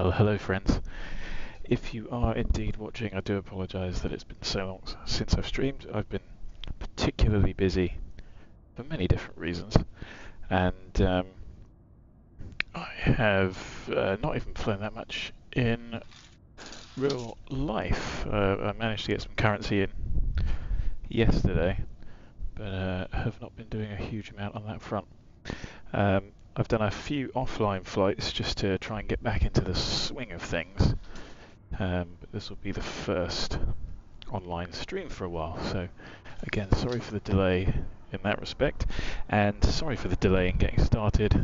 Well, hello friends. If you are indeed watching, I do apologise that it's been so long since I've streamed. I've been particularly busy for many different reasons, and I have not even flown that much in real life. I managed to get some currency in yesterday, but have not been doing a huge amount on that front. I've done a few offline flights just to try and get back into the swing of things, but this will be the first online stream for a while, so again, sorry for the delay in that respect, and sorry for the delay in getting started,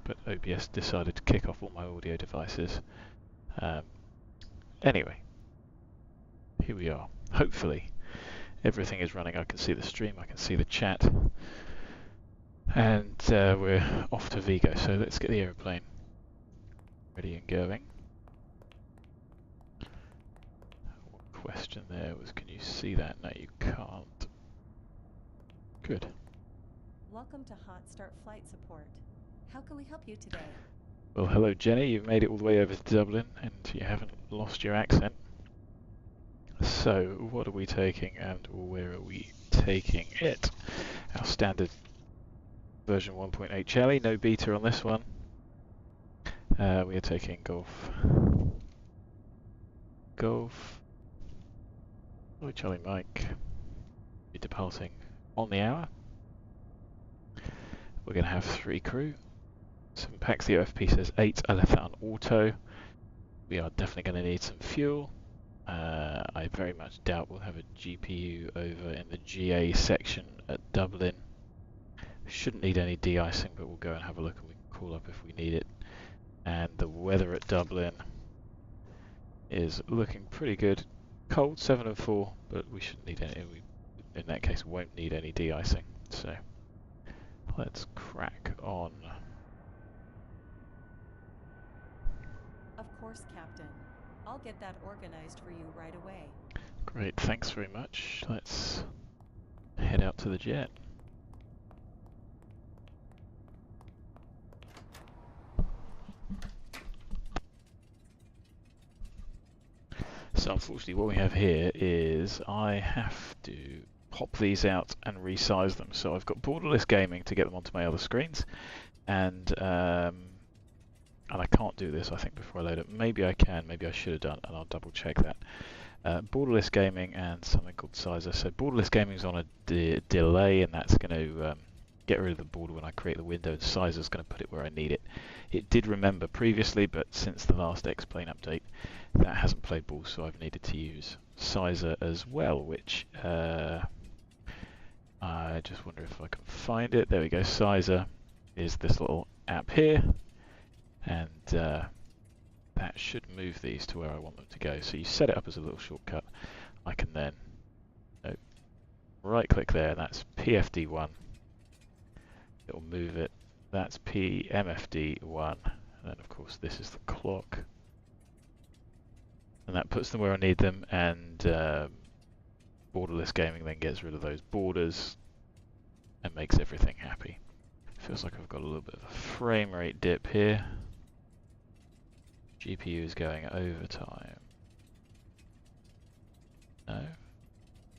but OBS decided to kick off all my audio devices. Anyway, here we are. Hopefully everything is running. I can see the stream, I can see the chat, and we're off to Vigo, so let's get the aeroplane ready and going. One question there was, can you see that? No, you can't. Good. Welcome to Hot Start Flight Support. How can we help you today? Well, hello Jenny, you've made it all the way over to Dublin and you haven't lost your accent. So, what are we taking and where are we taking it? Our standard version 1.8 Charlie, no beta on this one. We are taking Golf, Charlie Mike, be departing on the hour. We're going to have 3 crew. 7 packs, the OFP says 8, I left that on auto. We are definitely going to need some fuel. I very much doubt we'll have a GPU over in the GA section at Dublin. Shouldn't need any de-icing, but we'll go and have a look and we can call up if we need it. And the weather at Dublin is looking pretty good. Cold, 7 and 4, but we shouldn't need any, in that case won't need any de-icing. So let's crack on. Of course, Captain. I'll get that organized for you right away. Great, thanks very much. Let's head out to the jet. So unfortunately what we have here is I have to pop these out and resize them. So I've got borderless gaming to get them onto my other screens, and I can't do this I think before I load it. Maybe I can, maybe I should have done, and I'll double check that. Borderless gaming and something called sizer. So borderless gaming is on a delay, and that's going to get rid of the border when I create the window, and sizer is going to put it where I need it. It did remember previously, but since the last X-Plane update that hasn't played ball, so I've needed to use sizer as well, which I just wonder if I can find it. There we go. Sizer is this little app here, and that should move these to where I want them to go. So you set it up as a little shortcut. I can then right click there, and that's PFD1. It'll move it. That's PMFD1, and then of course this is the clock, and that puts them where I need them. And borderless gaming then gets rid of those borders and makes everything happy. Feels like I've got a little bit of a frame rate dip here. GPU is going overtime. No,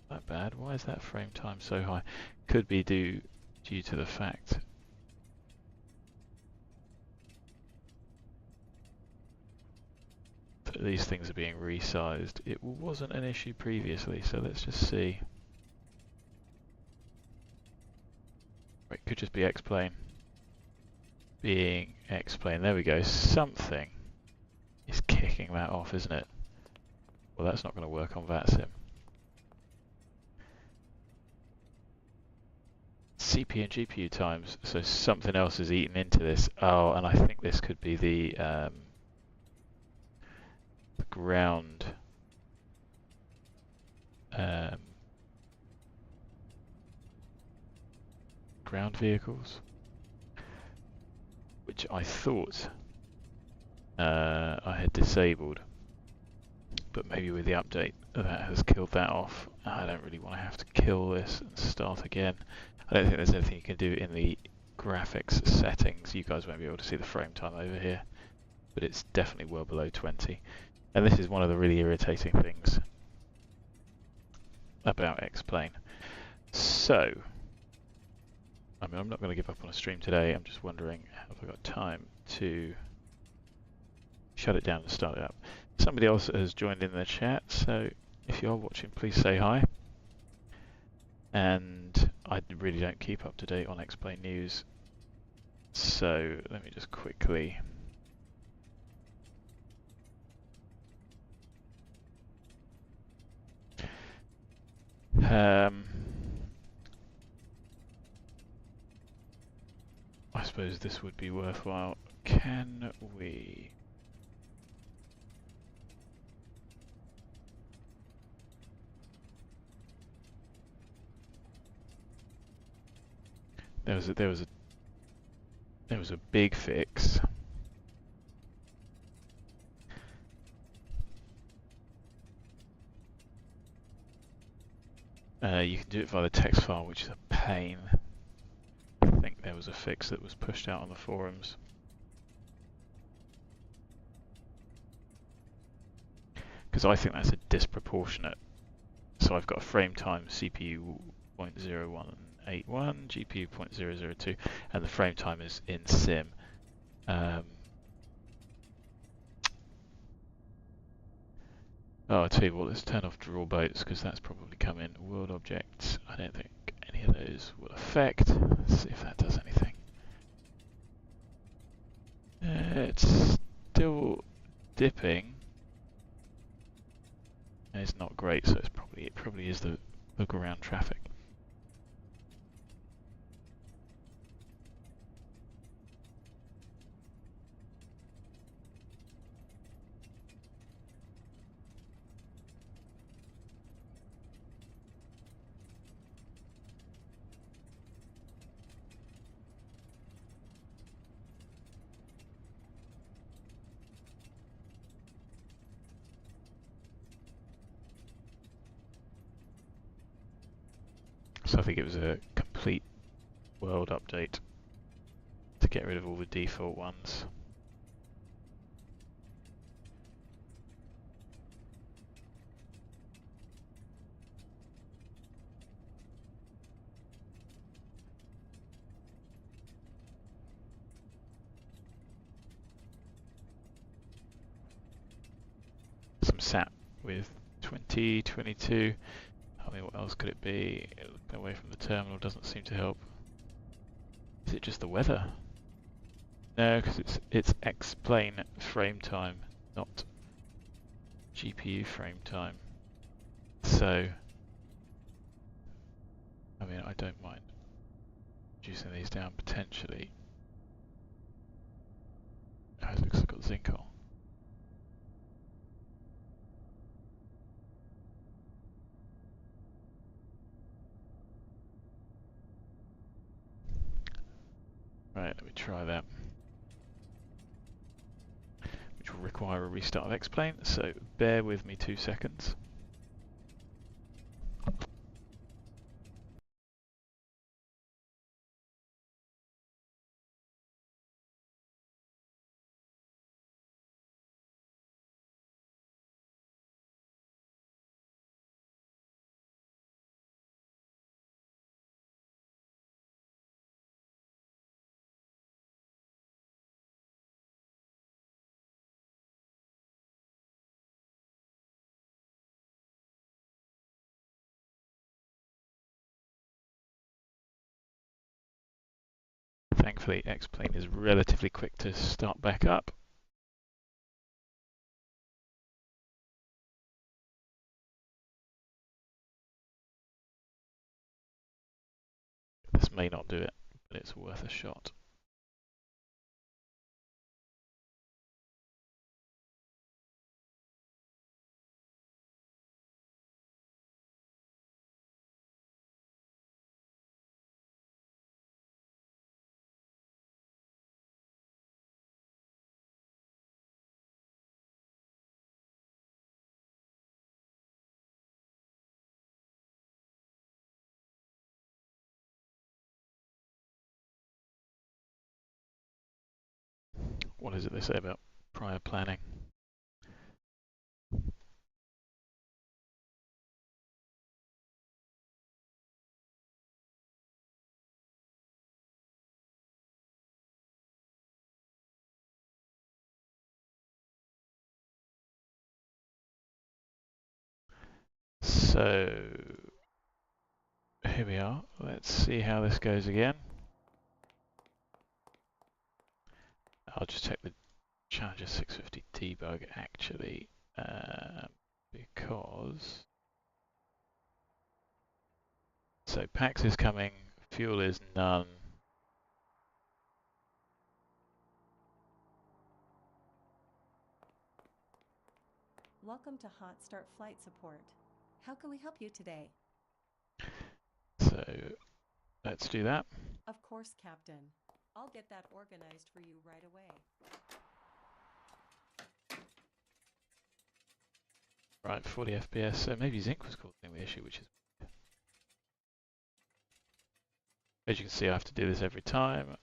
not bad. Why is that frame time so high? Could be due to the fact that these things are being resized. It wasn't an issue previously, so let's just see. It could just be X-Plane being X-Plane. There we go. Something is kicking that off, isn't it? Well, that's not going to work on VATSIM. CPU and GPU times, so something else is eaten into this. Oh, and I think this could be the ground ground vehicles, which I thought I had disabled, but maybe with the update that has killed that off. I don't really want to have to kill this and start again. I don't think there's anything you can do in the graphics settings. You guys won't be able to see the frame time over here. but it's definitely well below 20. And this is one of the really irritating things about X-Plane. So, I mean, I'm not going to give up on a stream today. I'm just wondering, have I got time to shut it down and start it up? Somebody else has joined in the chat, so if you're watching, please say hi. And I really don't keep up to date on X-Plane news, so let me just quickly... I suppose this would be worthwhile. Can we... There was a big fix. You can do it via the text file, which is a pain. I think there was a fix that was pushed out on the forums. Because I think that's a disproportionate. So I've got a frame time CPU 0.0181, GPU 0.002, and the frame time is in sim. Oh, I'll tell you what, let's turn off draw boats because that's probably come in. World objects, I don't think any of those will affect. Let's see if that does anything. It's still dipping. And it's not great, so it probably is the ground traffic. So I think it was a complete world update to get rid of all the default ones. Some sat with 2022. I mean, what else could it be? Looking away from the terminal doesn't seem to help. Is it just the weather? No, because it's X-Plane frame time, not GPU frame time. So, I mean, I don't mind reducing these down potentially. Oh, it looks like I've got zinc on. Right, let me try that. Which will require a restart of X-Plane, so bear with me 2 seconds. Thankfully, X-Plane is relatively quick to start back up. This may not do it, but it's worth a shot. What is it they say about prior planning. So here we are. Let's see how this goes again. I'll just check the Challenger 650 debug actually, because so PAX is coming, fuel is none. Welcome to Hot Start Flight Support. How can we help you today? So let's do that. Of course, Captain. I'll get that organized for you right away. Right, 40 FPS. So maybe Zinc was causing the issue, which is, as you can see, I have to do this every time,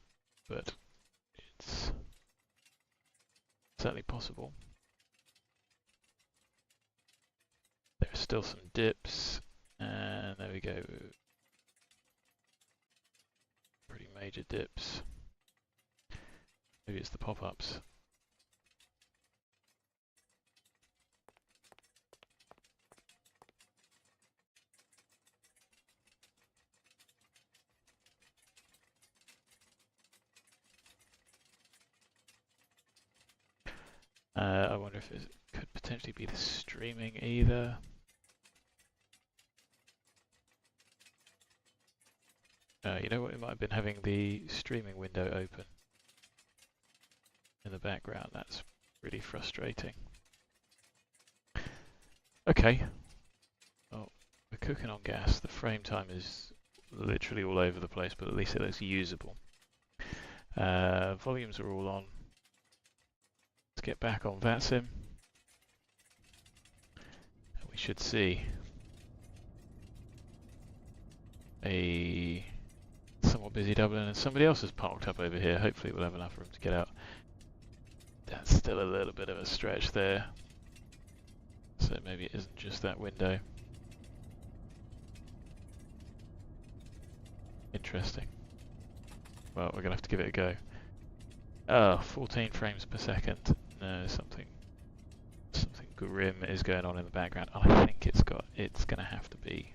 but it's certainly possible. There are still some dips, and there we go. Pretty major dips. Maybe it's the pop-ups. I wonder if it could potentially be the streaming either. You know what, it might have been having the streaming window open in the background. That's really frustrating. Okay. Oh, we're cooking on gas. The frame time is literally all over the place, but at least it looks usable. Volumes are all on. Let's get back on VATSIM. And we should see a somewhat busy Dublin, and somebody else has parked up over here. Hopefully we'll have enough room to get out. That's still a little bit of a stretch there. So maybe it isn't just that window. Interesting. Well, we're going to have to give it a go. Oh, 14 frames per second. No, something grim is going on in the background. I think it's going to have to be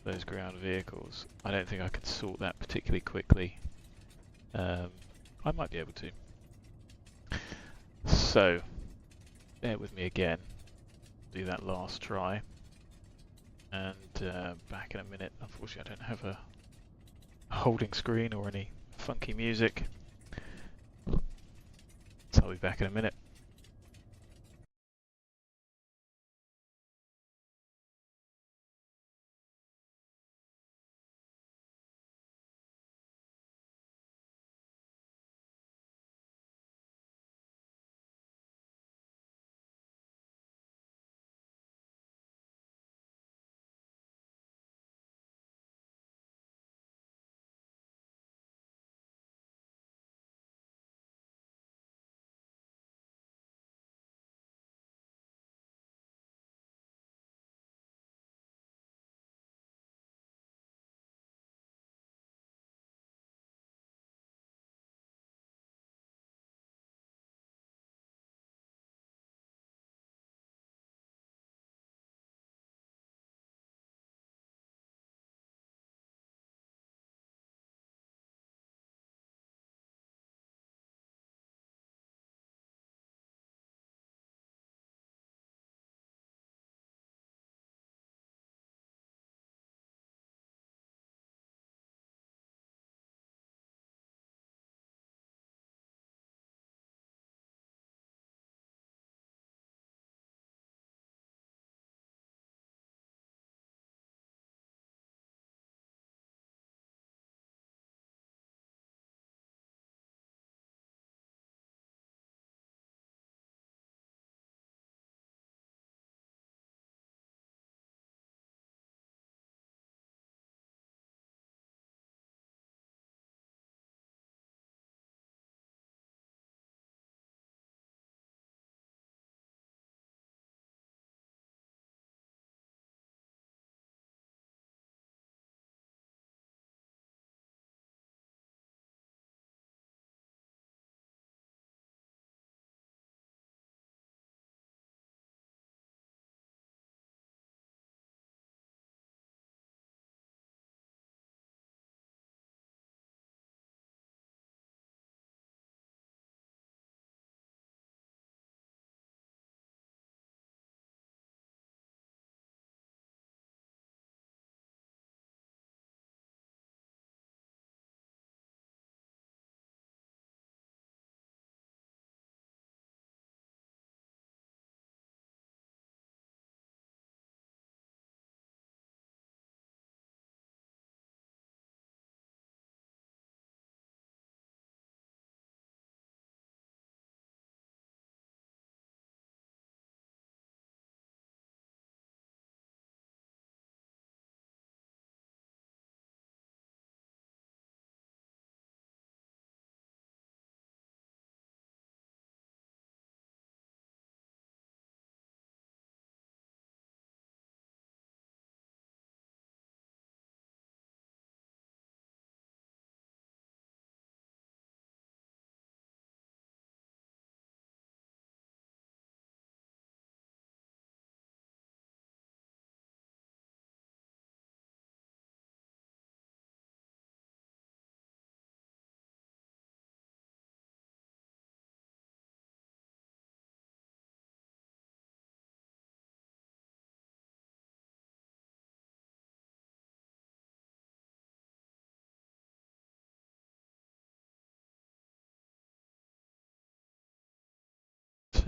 those ground vehicles. I don't think I can sort that particularly quickly. I might be able to. So, bear with me again. Do that last try. And back in a minute. Unfortunately, I don't have a holding screen or any funky music. So I'll be back in a minute.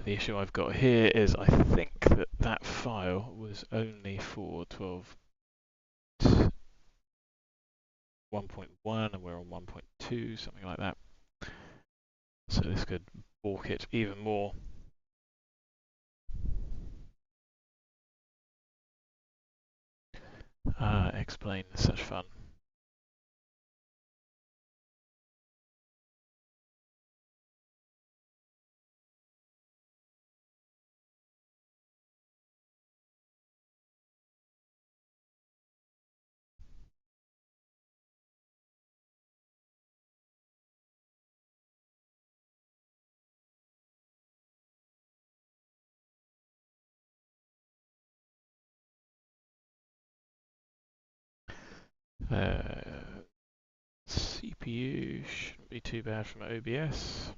the issue I've got here is I think that that file was only for 1.1 and we're on 1.2, something like that. So this could balk it even more. Explain such fun. CPU shouldn't be too bad from OBS.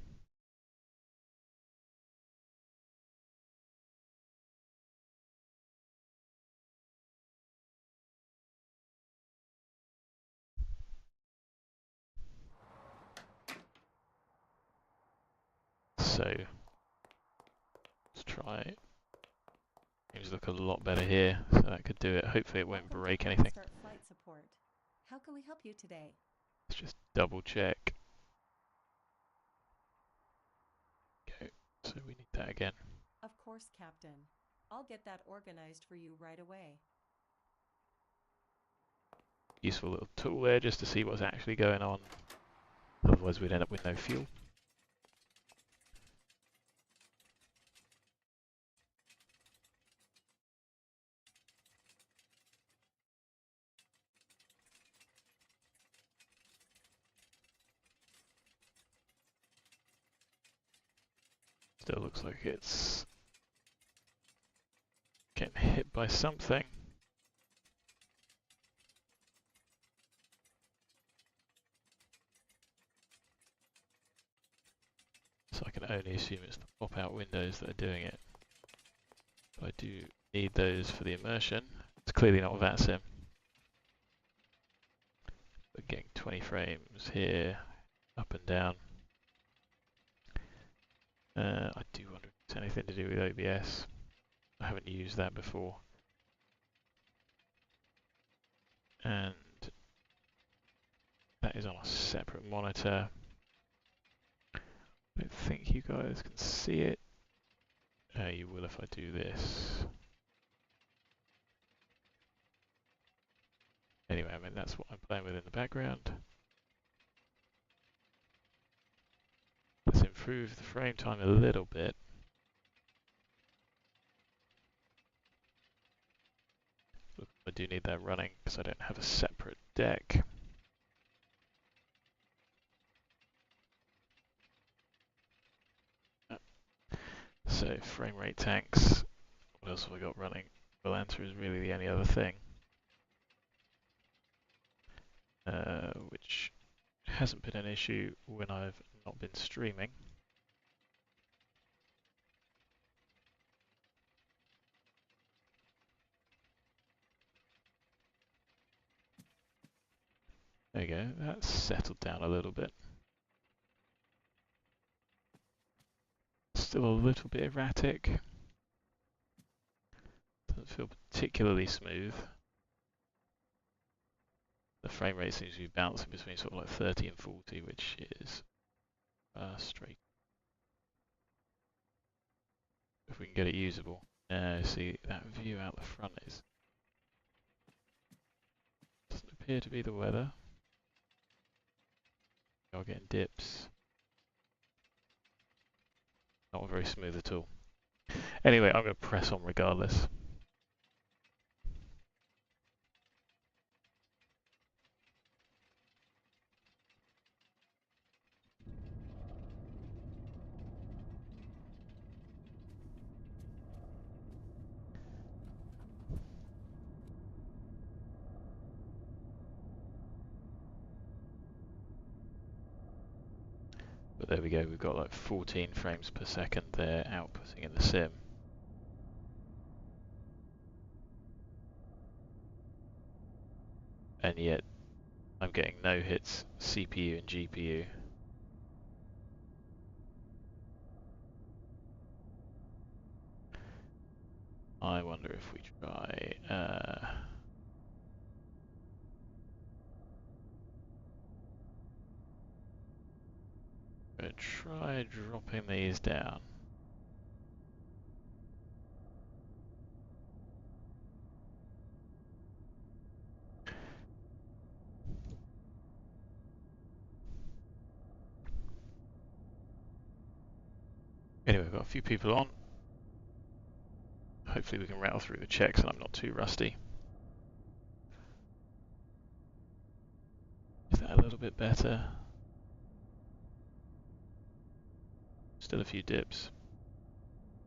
So let's try. Things look a lot better here, so that could do it. Hopefully it won't break anything. Start flight support. How can we help you today? Let's just double check. Okay, so we need that again. Of course, Captain. I'll get that organized for you right away. Useful little tool there just to see what's actually going on. Otherwise we'd end up with no fuel. Still looks like it's getting hit by something. So I can only assume it's the pop-out windows that are doing it. But I do need those for the immersion. It's clearly not VATSIM. But getting 20 frames here, up and down. I do wonder if it's anything to do with OBS. I haven't used that before. And that is on a separate monitor. I don't think you guys can see it. You will if I do this. Anyway, I mean that's what I'm playing with in the background. Let's improve the frame time a little bit. Look, I do need that running because I don't have a separate deck. So frame rate tanks. What else have I got running? Volanta is really the only other thing. Which hasn't been an issue when I've not been streaming. There you go, that's settled down a little bit. Still a little bit erratic. Doesn't feel particularly smooth. The frame rate seems to be bouncing between sort of like 30 and 40, which is frustrating. If we can get it usable. See, that view out the front is... doesn't appear to be the weather. We are getting dips. Not very smooth at all. Anyway, I'm going to press on regardless. But there we go, we've got like 14 frames per second there outputting in the sim. And yet I'm getting no hits CPU and GPU. I wonder if we try... try dropping these down. Anyway, we've got a few people on. Hopefully we can rattle through the checks and I'm not too rusty. Is that a little bit better? Still a few dips.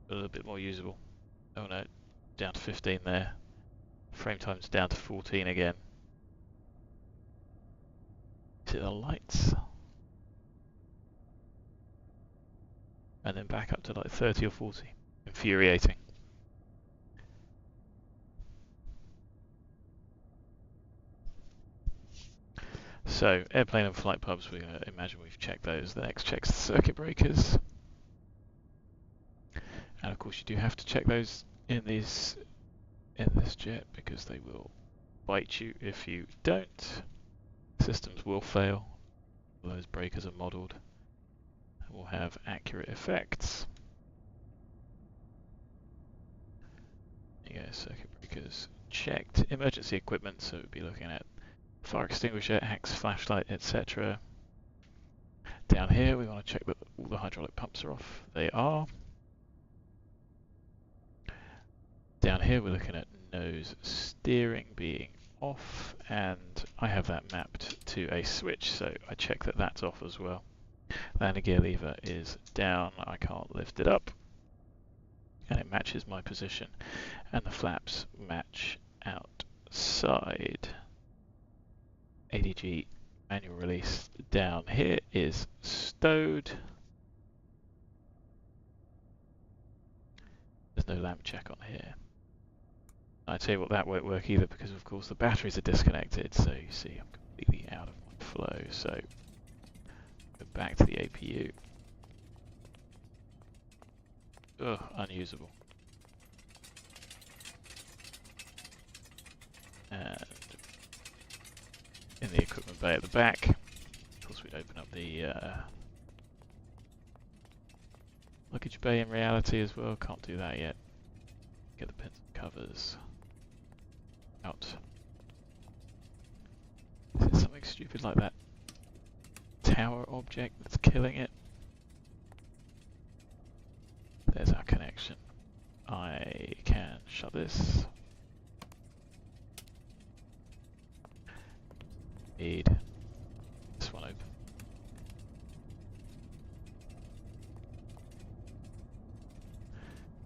A little bit more usable. Oh no, down to 15 there. Frame time's down to 14 again. Is it the lights? And then back up to like 30 or 40. Infuriating. So, airplane and flight pubs, we imagine we've checked those. The next check's the circuit breakers. And of course you do have to check those in this jet because they will bite you if you don't. Systems will fail. Those breakers are modelled and will have accurate effects. There you go, circuit breakers checked. Emergency equipment, so we'll be looking at fire extinguisher, axe, flashlight, etc. Down here we want to check that all the hydraulic pumps are off. They are. Down here we're looking at nose steering being off, and I have that mapped to a switch, so I check that that's off as well. Landing gear lever is down, I can't lift it up, and it matches my position, and the flaps match outside. ADG manual release down here is stowed. There's no lamp check on here. I tell you what, that won't work either because of course the batteries are disconnected, so you see I'm completely out of my flow. So go back to the APU. Ugh, unusable. And in the equipment bay at the back, of course we'd open up the luggage bay in reality as well. Can't do that yet. Get the pins and covers out. Is it something stupid like that tower object that's killing it? There's our connection. I can shut this. Need this one open.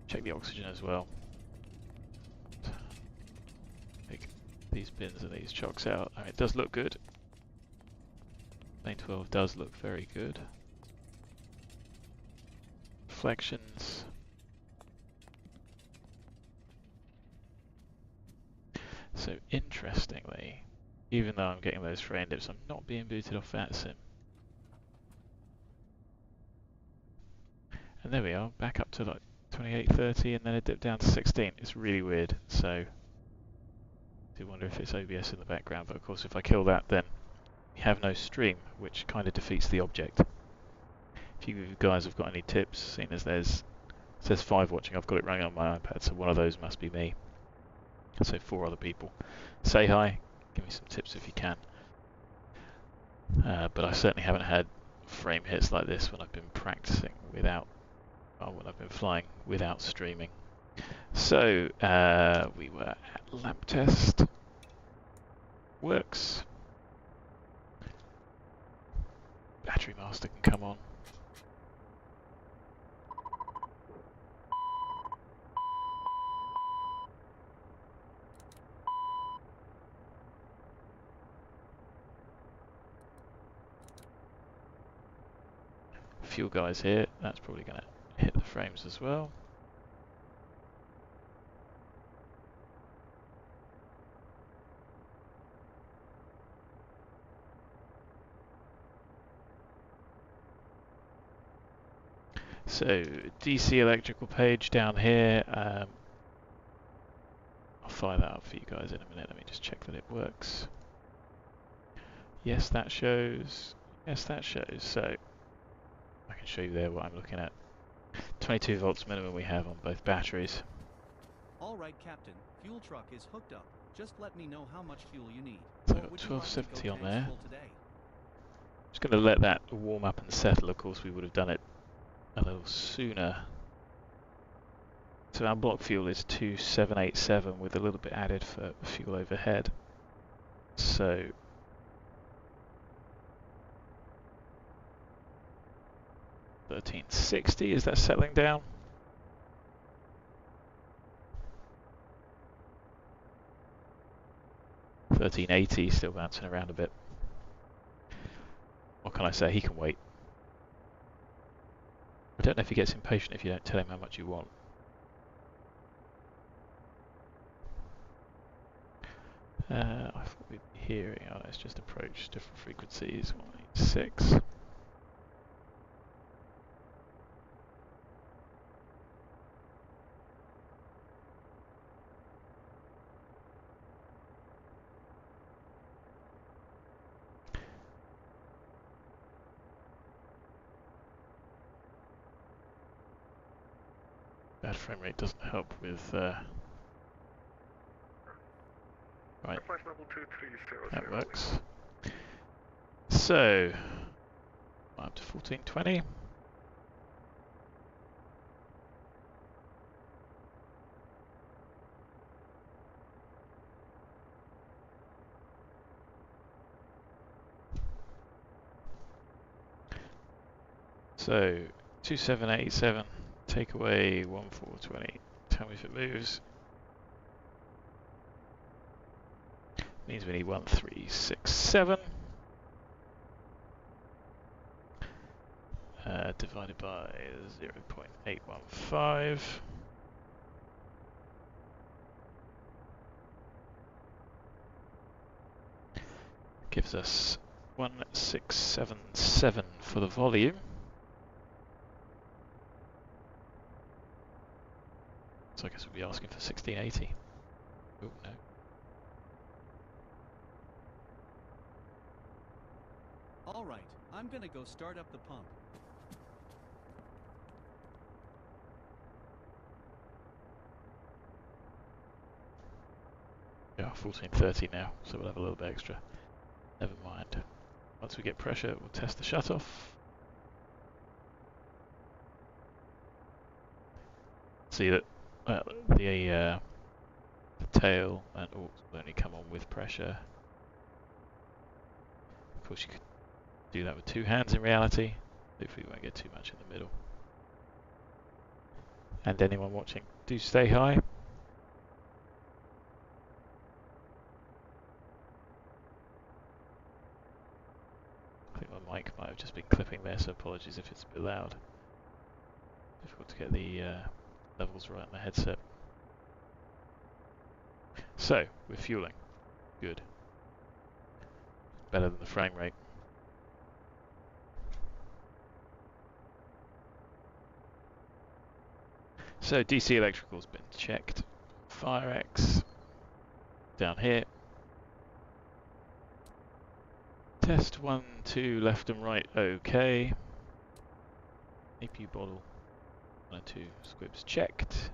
Check the oxygen as well. Take these bins and these chocks out. I mean, it does look good. Lane 12 does look very good. Reflections. So interestingly, even though I'm getting those frame dips, I'm not being booted off VATSIM. And there we are, back up to like 28, 30, and then it dipped down to 16. It's really weird, so I do wonder if it's OBS in the background, but of course if I kill that then we have no stream, which kind of defeats the object. If you guys have got any tips, seeing as it says 5 watching, I've got it running on my iPad, so one of those must be me. So 4 other people. Say hi, give me some tips if you can. But I certainly haven't had frame hits like this when I've been practicing without, when I've been flying without streaming. So we were at lab test. Works. Battery master can come on. Fuel guys here, that's probably going to hit the frames as well. So DC electrical page down here, fire that up for you guys in a minute. Let me just check that it works. Yes, that shows. Yes, that shows. So I can show you there what I'm looking at. 22 volts minimum we have on both batteries. All right, Captain. Fuel truck is hooked up. Just let me know how much fuel you need. So Or I've got would you like to go 1270 on tanks there. full today? Just going to let that warm up and settle. Of course, we would have done it a little sooner. So our block fuel is 2787 with a little bit added for fuel overhead. So 1360, is that settling down? $13.80, still bouncing around a bit. What can I say? He can wait. I don't know if he gets impatient if you don't tell him how much you want. I thought we'd be hearing. Oh, let's just approach different frequencies. 186. Bad frame rate doesn't help with. Right, that works. So, up to 1420. So, 2787, take away 1420. Tell me if it moves. Means we need 1367. Divided by 0.815. Gives us 1677 for the volume. So I guess we'll be asking for 1680. Oh no. All right, I'm gonna go start up the pump. Yeah, 1430 now, so we'll have a little bit extra. Never mind. Once we get pressure, we'll test the shutoff. See that the tail and aux will only come on with pressure. Of course, you could do that with two hands in reality. Hopefully, we won't get too much in the middle. And anyone watching, do stay high. I think my mic might have just been clipping there, so apologies if it's a bit loud. Difficult to get the levels right in the headset. So, we're fueling. Good. Better than the frame rate. So, DC electrical's been checked. FireX. Down here. Test 1, 2, left and right, okay. APU bottle 1 and 2 squibs checked.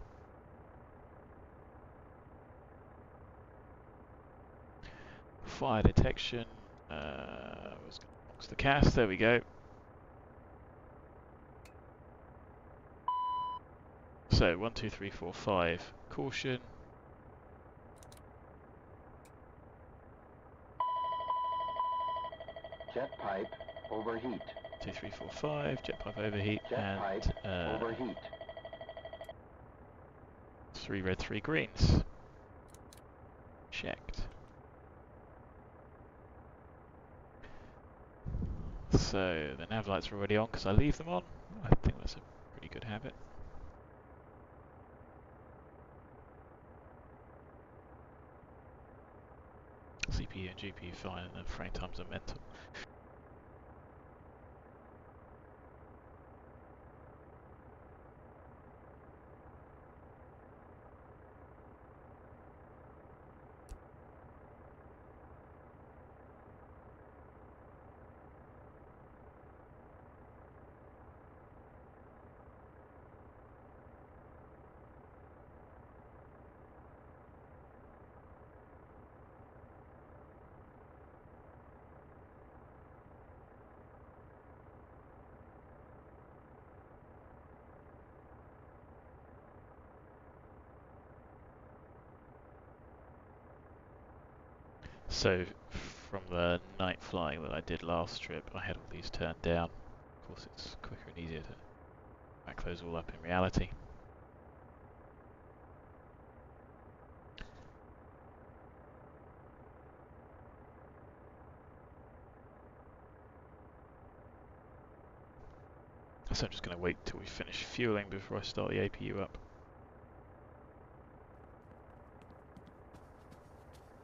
Fire detection. I was going to box the cast. There we go. So 1, 2, 3, 4, 5. Caution. Jet pipe overheat. 2, 3, 4, 5. Jet pipe overheat. Jet and pipe overheat. 3 red, 3 greens. Checked. So the nav lights are already on because I leave them on. I think that's a pretty good habit. CPU and GPU fine, and the frame times are mental. So from the night flying that I did last trip, I had all these turned down. Of course, it's quicker and easier to back those all up in reality. So I'm just going to wait till we finish fueling before I start the APU up.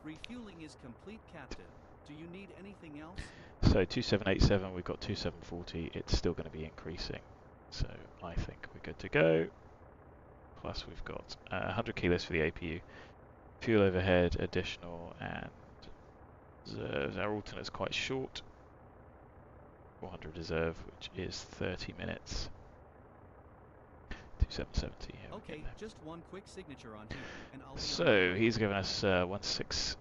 Refueling is complete, Captain. Do you need anything else? So 2787, we've got 2740, it's still going to be increasing. So I think we're good to go. Plus we've got 100 kilos for the APU, fuel overhead, additional, and reserves. Our alternate's quite short. 400 reserve, which is 30 minutes. 2770. Okay, just one quick signature on here, and I'll be on my So way. he's given us 1679.8.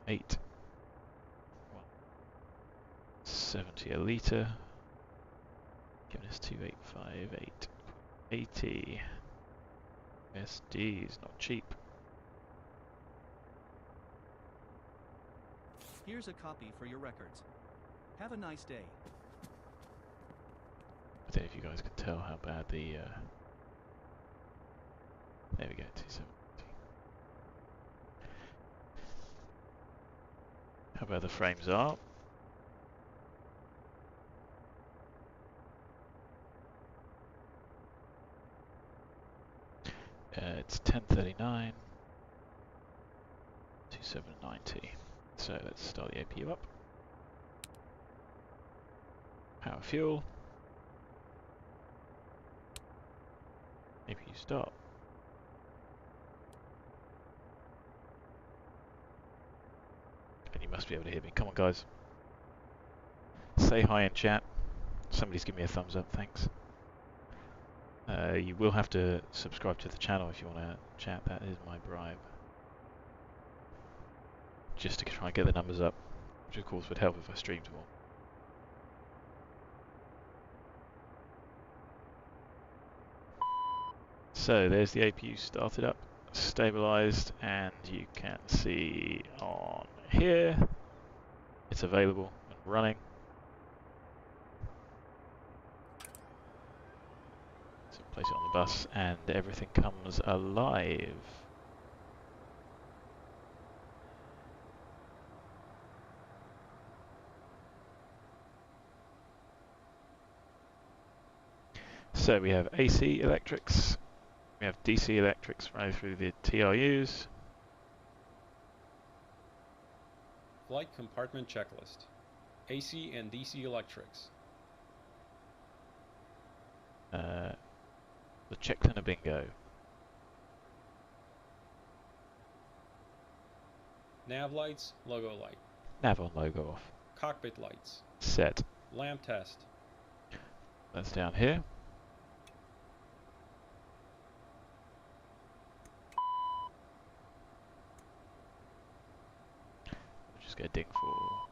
170 a litre. Giving us 2858.80. SD is not cheap. Here's a copy for your records. Have a nice day. I don't know if you guys can tell how bad the there we go, 270. How bad the frames are. It's 1039, 2790. So let's start the APU up. Power fuel. APU start. And you must be able to hear me. Come on, guys. Say hi in chat. Somebody's give me a thumbs up, thanks. You will have to subscribe to the channel if you want to chat. That is my bribe. Just to try and get the numbers up, which of course would help if I streamed more. So there's the APU started up, stabilized, and you can see on here it's available and running. So place it on the bus and everything comes alive. So we have AC electrics, we have DC electrics running through the TRUs. Flight compartment checklist. AC and DC electrics. The Checkliner bingo. Nav lights, logo light. Nav on, logo off. Cockpit lights. Set. Lamp test. That's down here. We'll just get a ding for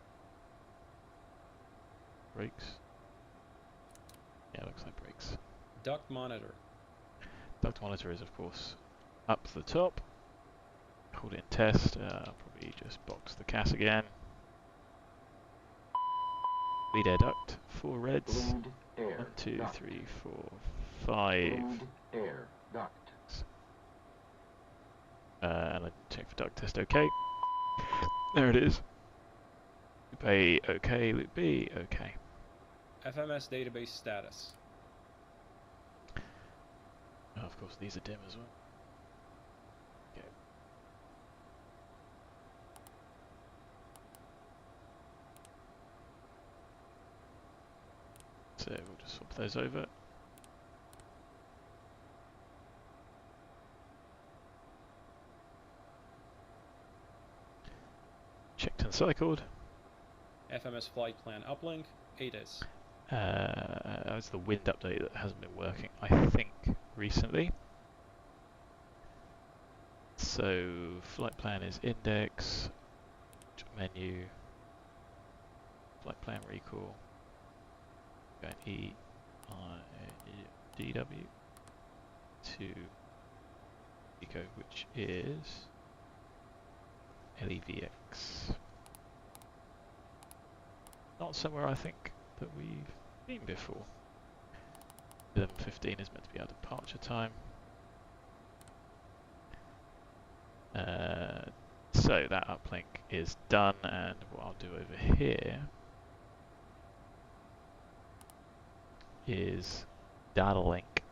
brakes. Yeah, looks like brakes. Duct monitor. Duct monitor is of course up the top. Hold it in test. I'll probably just box the CAS again. Lead air duct. 4 reds. Bleed air 1, 2, duct. 3, 4, 5. Bleed air duct. And I check for duct test OK. There it is. Loop A OK. Loop B OK. FMS database status. Oh, of course these are dim as well. Okay. So we'll just swap those over. Checked and cycled. FMS flight plan uplink. ATIS. It's the wind update that hasn't been working, I think, recently. So flight plan is index, menu, flight plan recall, going DW to Vigo, which is LEVX. Not somewhere I think that we've been before. 11:15 is meant to be our departure time. So that uplink is done, and what I'll do over here is data link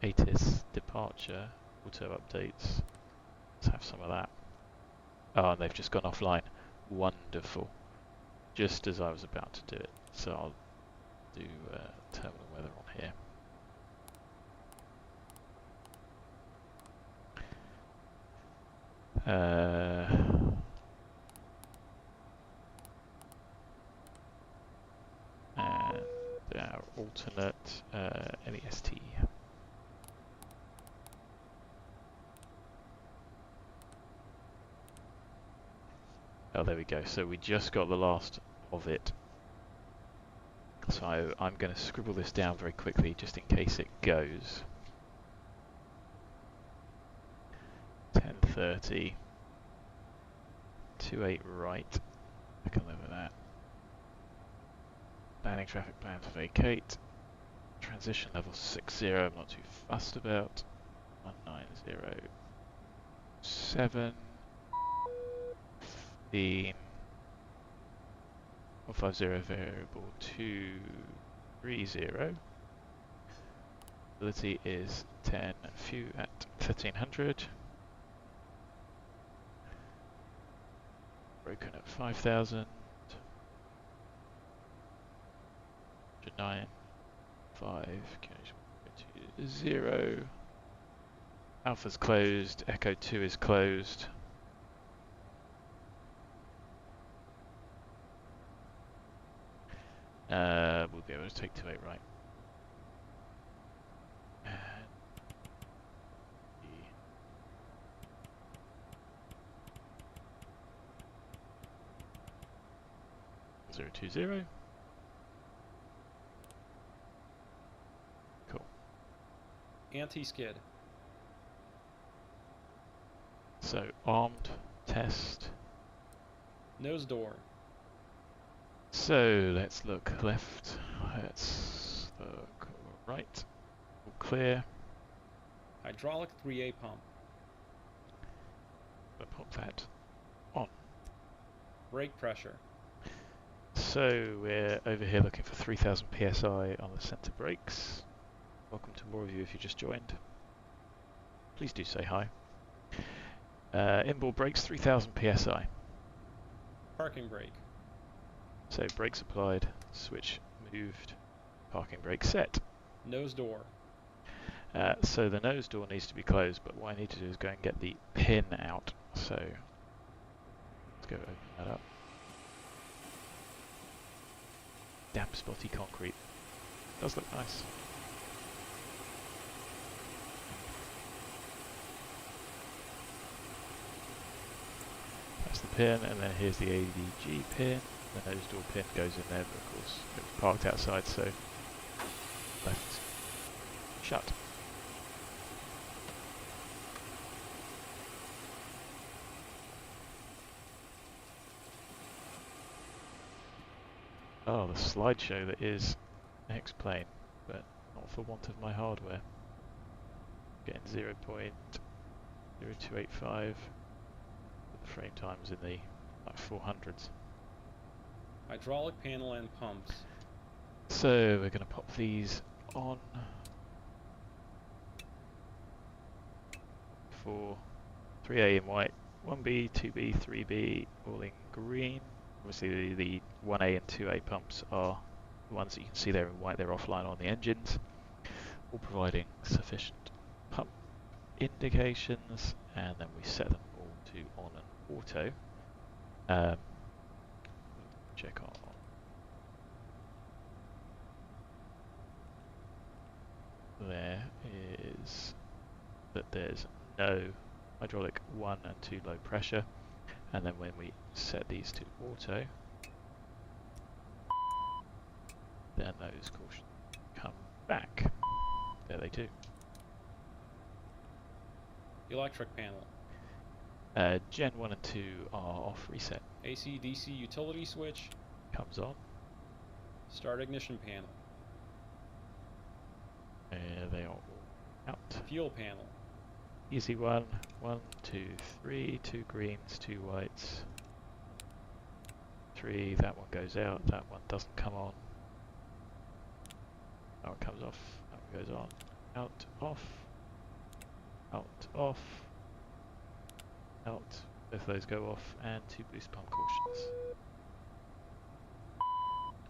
ATIS departure auto updates. Let's have some of that. Oh, and they've just gone offline. Wonderful. Just as I was about to do it. So I'll do terminal weather on here. And our alternate NEST. Oh, there we go. So we just got the last of it. So I'm going to scribble this down very quickly just in case it goes. 10:30. 28 right. I can live with that. Landing traffic plan to vacate. Transition level 60. I'm not too fussed about. 1907. 15. 150 variable 230. Ability is 10. Few at 1300. Broken at 5000. 9 5 to 0. Alpha's closed. Echo 2 is closed. We'll be able to take 28 right. And 020. Cool. Anti-skid. So armed test. Nose door. So let's look left. Let's look right. All clear. Hydraulic 3A pump. We'll put that on. Brake pressure. So we're over here looking for 3000 PSI on the center brakes. Welcome to more of you if you just joined. Please do say hi. Inboard brakes 3000 PSI. Parking brake. So brakes applied, switch moved, parking brake set. Nose door. So the nose door needs to be closed, but what I need to do is go and get the pin out. So let's go open that up. Damp spotty concrete. Does look nice. That's the pin, and then here's the ADG pin. The nose door pin goes in there, but of course it was parked outside, so left shut. Oh, the slideshow that is X-Plane, but not for want of my hardware. Getting 0.0285. The frame time's in the like 400s. Hydraulic panel and pumps. So we're going to pop these on for 3A in white, 1B, 2B, 3B, all in green. Obviously the 1A and 2A pumps are the ones that you can see there in white, they're offline on the engines, all providing sufficient pump indications, and then we set them all to on and auto. Check on. There is that there's no hydraulic 1 and 2 low pressure, and then when we set these to auto, then those cautions come back. There they do. Electric panel. Gen 1 and 2 are off reset. AC DC utility switch. Comes on. Start ignition panel. They are all out. Fuel panel. Easy one. 1, 2, 3. 2 greens, 2 whites. 3. That one goes out. That one doesn't come on. That one comes off. That one goes on. Out, off. Out, off. Out. Both of those go off. And 2 boost pump cautions.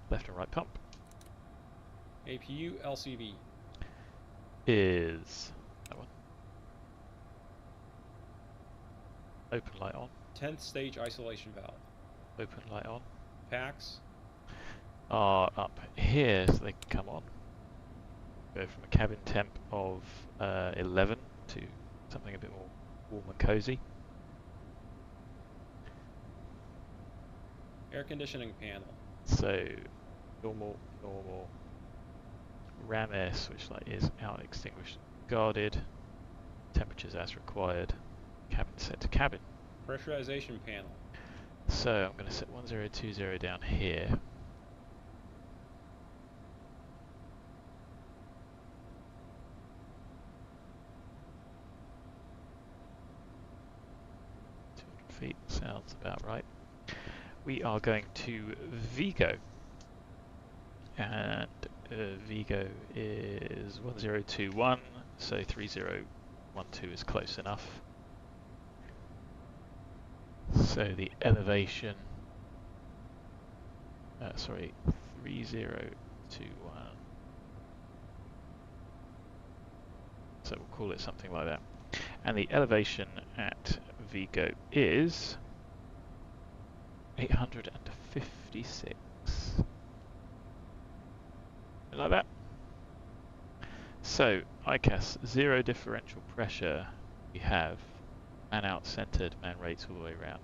Left and right pump APU LCV. is that one. Open light on. 10th stage isolation valve. Open light on. Packs. Are up here so they can come on. Go from a cabin temp of 11 to something a bit more warm and cozy. Air conditioning panel. So normal. RAM air switch light is out, extinguished, guarded. Temperatures as required. Cabin set to cabin. Pressurization panel. So I'm going to set 1020 down here. Feet sounds about right. We are going to Vigo, and Vigo is 1021, so 3012 is close enough. So the elevation, 3021. So we'll call it something like that. And the elevation at Vigo is 856. Like that. So, ICAS, 0 differential pressure we have, man out centered, man rates all the way around.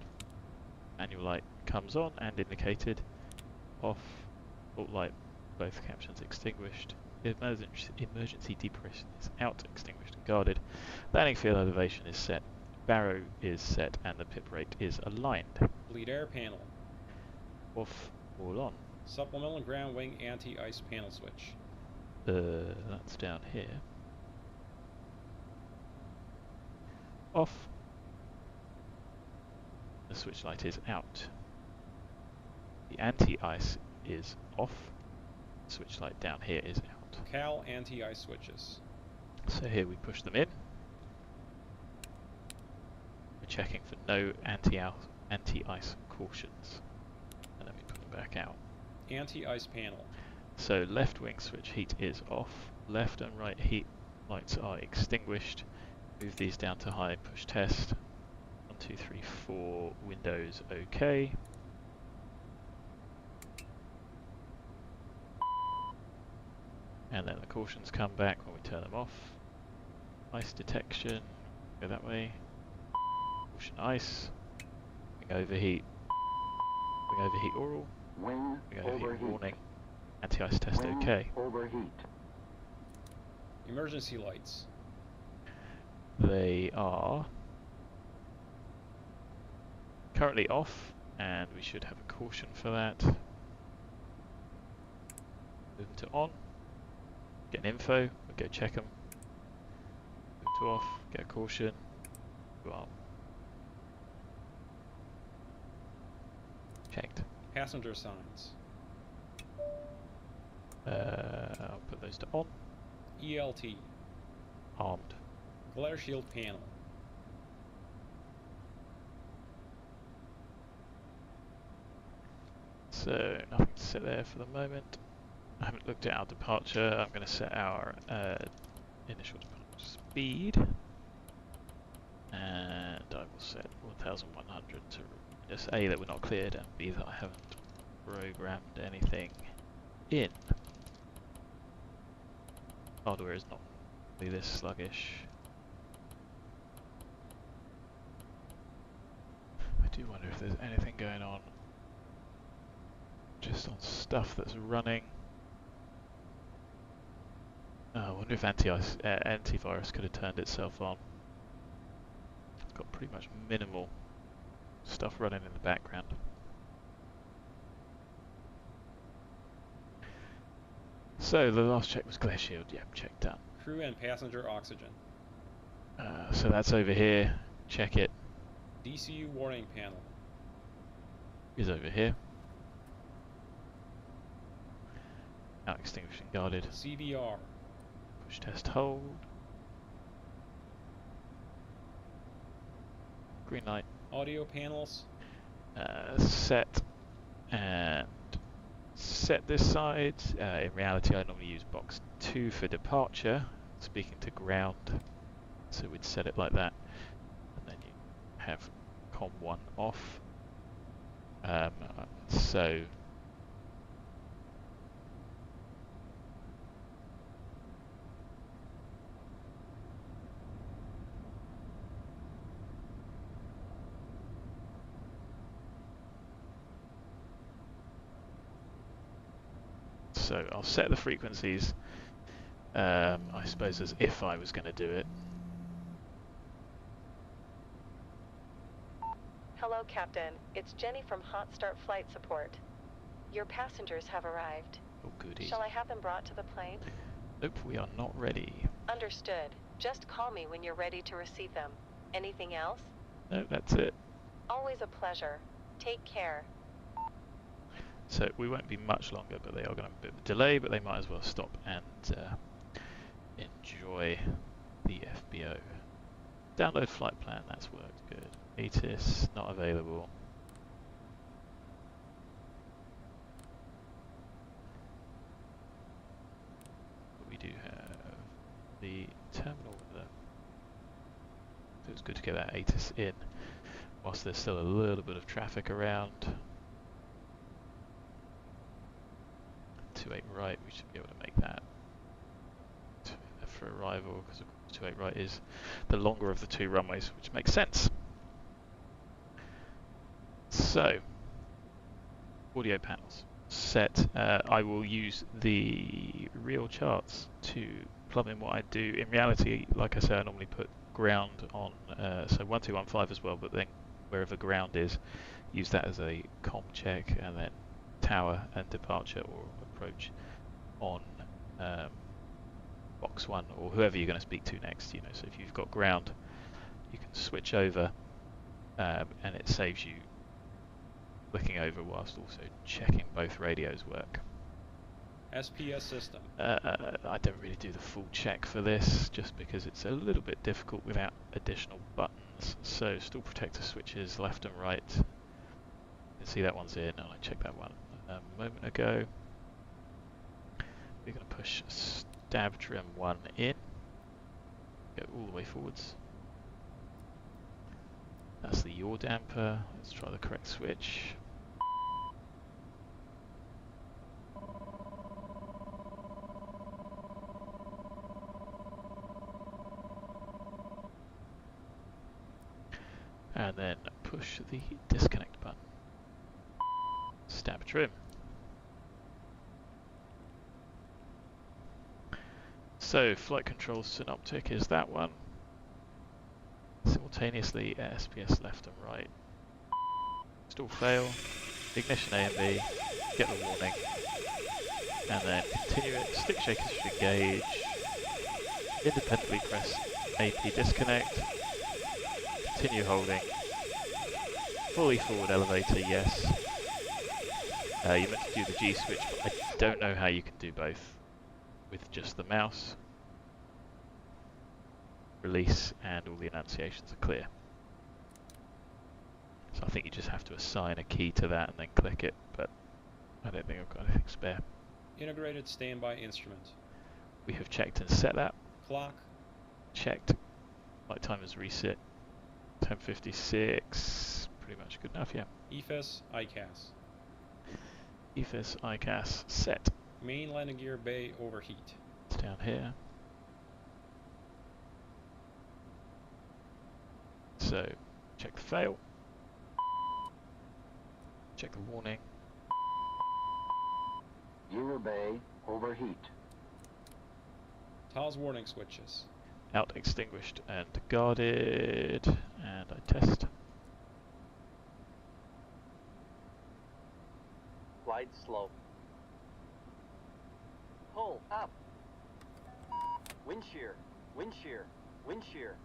Manual light comes on and indicated, off, alt light, both captions extinguished. Emergency depression is out, extinguished and guarded. Landing field elevation is set, barrow is set, and the pip rate is aligned. Bleed air panel. Off, all on. Supplemental ground wing anti-ice panel switch. That's down here. Off. The switch light is out. The anti-ice is off. The switch light down here is out. Cal anti-ice switches. So here we push them in. We're checking for no anti-ice cautions. And then we put them back out. Anti-ice panel. So left wing switch heat is off. Left and right heat lights are extinguished. Move these down to high, push test. 1, 2, 3, 4, windows OK. And then the cautions come back when we turn them off. Ice detection, go that way. Caution ice. Wing overheat. Wing overheat oral. Wing Wing overheat overheat. warning. Anti-ice test Wing OK. overheat. Emergency lights. They are currently off, and we should have a caution for that. Move them to on. Get an info. We'll go check them. Move to off. Get a caution. Go on. Checked. Passenger signs. I'll put those to on. ELT. Armed. Glare shield panel. So nothing to set there for the moment. I haven't looked at our departure. I'm going to set our initial departure speed, and I will set 1100 to just A, that we're not cleared, and B, that I haven't programmed anything in. Hardware is not really this sluggish. I do wonder if there's anything going on just on stuff that's running. I wonder if antivirus could have turned itself on. It's got pretty much minimal stuff running in the background. So the last check was glare shield. Yep, check done. Crew and passenger oxygen. So that's over here. Check it. DCU warning panel. Is over here. Out extinguishing guarded. CVR. Push test hold. Green light. Audio panels. Set and set this side. In reality, I normally use box 2 for departure, speaking to ground. So we'd set it like that, and then you have COM 1 off. So I'll set the frequencies, I suppose, as if I was going to do it. Hello, Captain. It's Jenny from Hot Start Flight Support. Your passengers have arrived. Oh, goody. Shall I have them brought to the plane? Nope, we are not ready. Understood. Just call me when you're ready to receive them. Anything else? No, that's it. Always a pleasure. Take care. So we won't be much longer, but they are going to have a bit of a delay, but they might as well stop and enjoy the FBO. Download flight plan, that's worked good. ATIS, not available. But we do have the terminal window. So it's good to get that ATIS in whilst there's still a little bit of traffic around. 28 right, we should be able to make that for arrival, because 28 right is the longer of the two runways, which makes sense. So, audio panels set. I will use the real charts to plumb in what I do. In reality, like I say, I normally put ground on, so 1215 as well, but then wherever ground is, use that as a comm check, and then tower and departure or approach on box 1 or whoever you're going to speak to next. You know, so if you've got ground, you can switch over, and it saves you looking over whilst also checking both radios work. SPS system. I don't really do the full check for this, just because it's a little bit difficult without additional buttons. So stall protector switches left and right. You can see that one's in, and I checked that one a moment ago. We're going to push stab trim 1 in, go all the way forwards. That's the yaw damper. Let's try the correct switch. And then push the disconnect button. Stab trim. So flight control synoptic is that one. Simultaneously SPS left and right. Stall fail. Ignition A and B. Get the warning. And then continue it. Stick shakers should engage. Independently press AP disconnect. Continue holding. Fully forward elevator, yes. You meant to do the G switch, but I don't know how you can do both with just the mouse. Release, and all the annunciations are clear. So I think you just have to assign a key to that and then click it, but I don't think I've got anything spare. Integrated standby instrument. We have checked and set that. Clock. Checked. Flight time is reset. 10:56. Pretty much good enough, yeah. EFIS, ICAS. EFIS, ICAS, set. Main landing gear bay overheat. It's down here. So, check the fail. Check the warning. Gear bay overheat. TOS warning switches. Out, extinguished, and guarded. And I test. Glide slope. Pull up. Wind shear. Wind shear. Wind shear.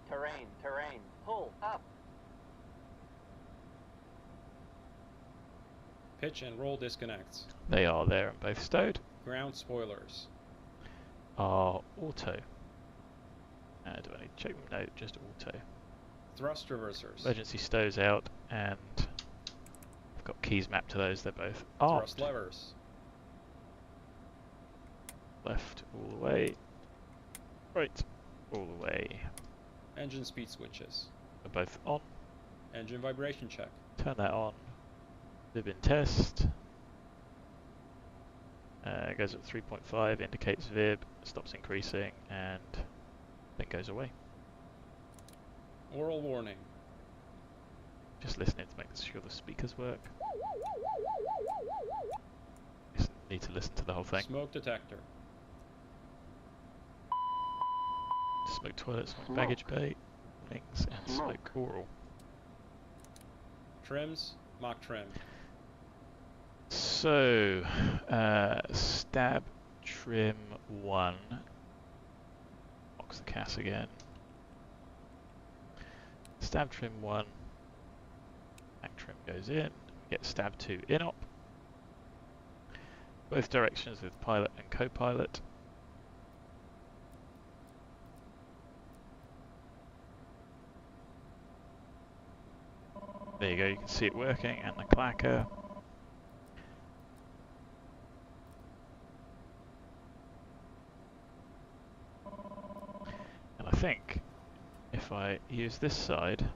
Terrain. Terrain. Pull up. Pitch and roll disconnects. They are there and both stowed. Ground spoilers. Are auto. Do I need to check them? No, just auto. Thrust reversers. Emergency stows out, and I've got keys mapped to those. They're both armed. Thrust levers. Left all the way. Right all the way. Engine speed switches. They're both on. Engine vibration check. Turn that on. Vib in test. Goes at 3.5, indicates Vib, stops increasing, and then goes away. Oral warning. Just listening to make sure the speakers work. Need to listen to the whole thing. Smoke detector. Smoke toilet, smoke baggage bay, wings, and smoke KORUL. Trims. Mock trim. So, stab trim 1. Box the CAS again. Stab trim 1. Back trim goes in. Get stab 2 in op. Both directions with pilot and co-pilot. There you go, you can see it working, and the clacker. And I think if I use this side,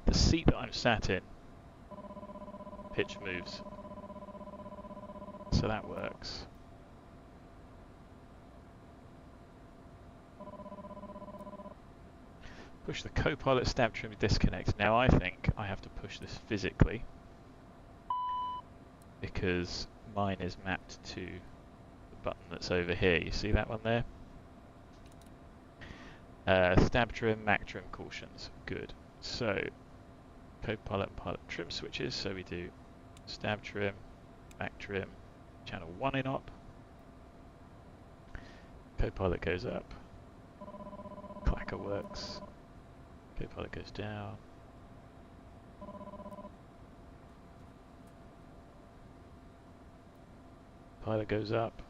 the seat that I'm sat in, pitch moves. So that works. Push the co-pilot stab trim disconnect. Now I think I have to push this physically because mine is mapped to the button that's over here. You see that one there? Stab trim, Mac trim, cautions. Good. So co-pilot and pilot trim switches. So we do stab trim, Mac trim, channel 1 in op. Co-pilot goes up. Clacker works. Co-pilot goes down. Pilot goes up.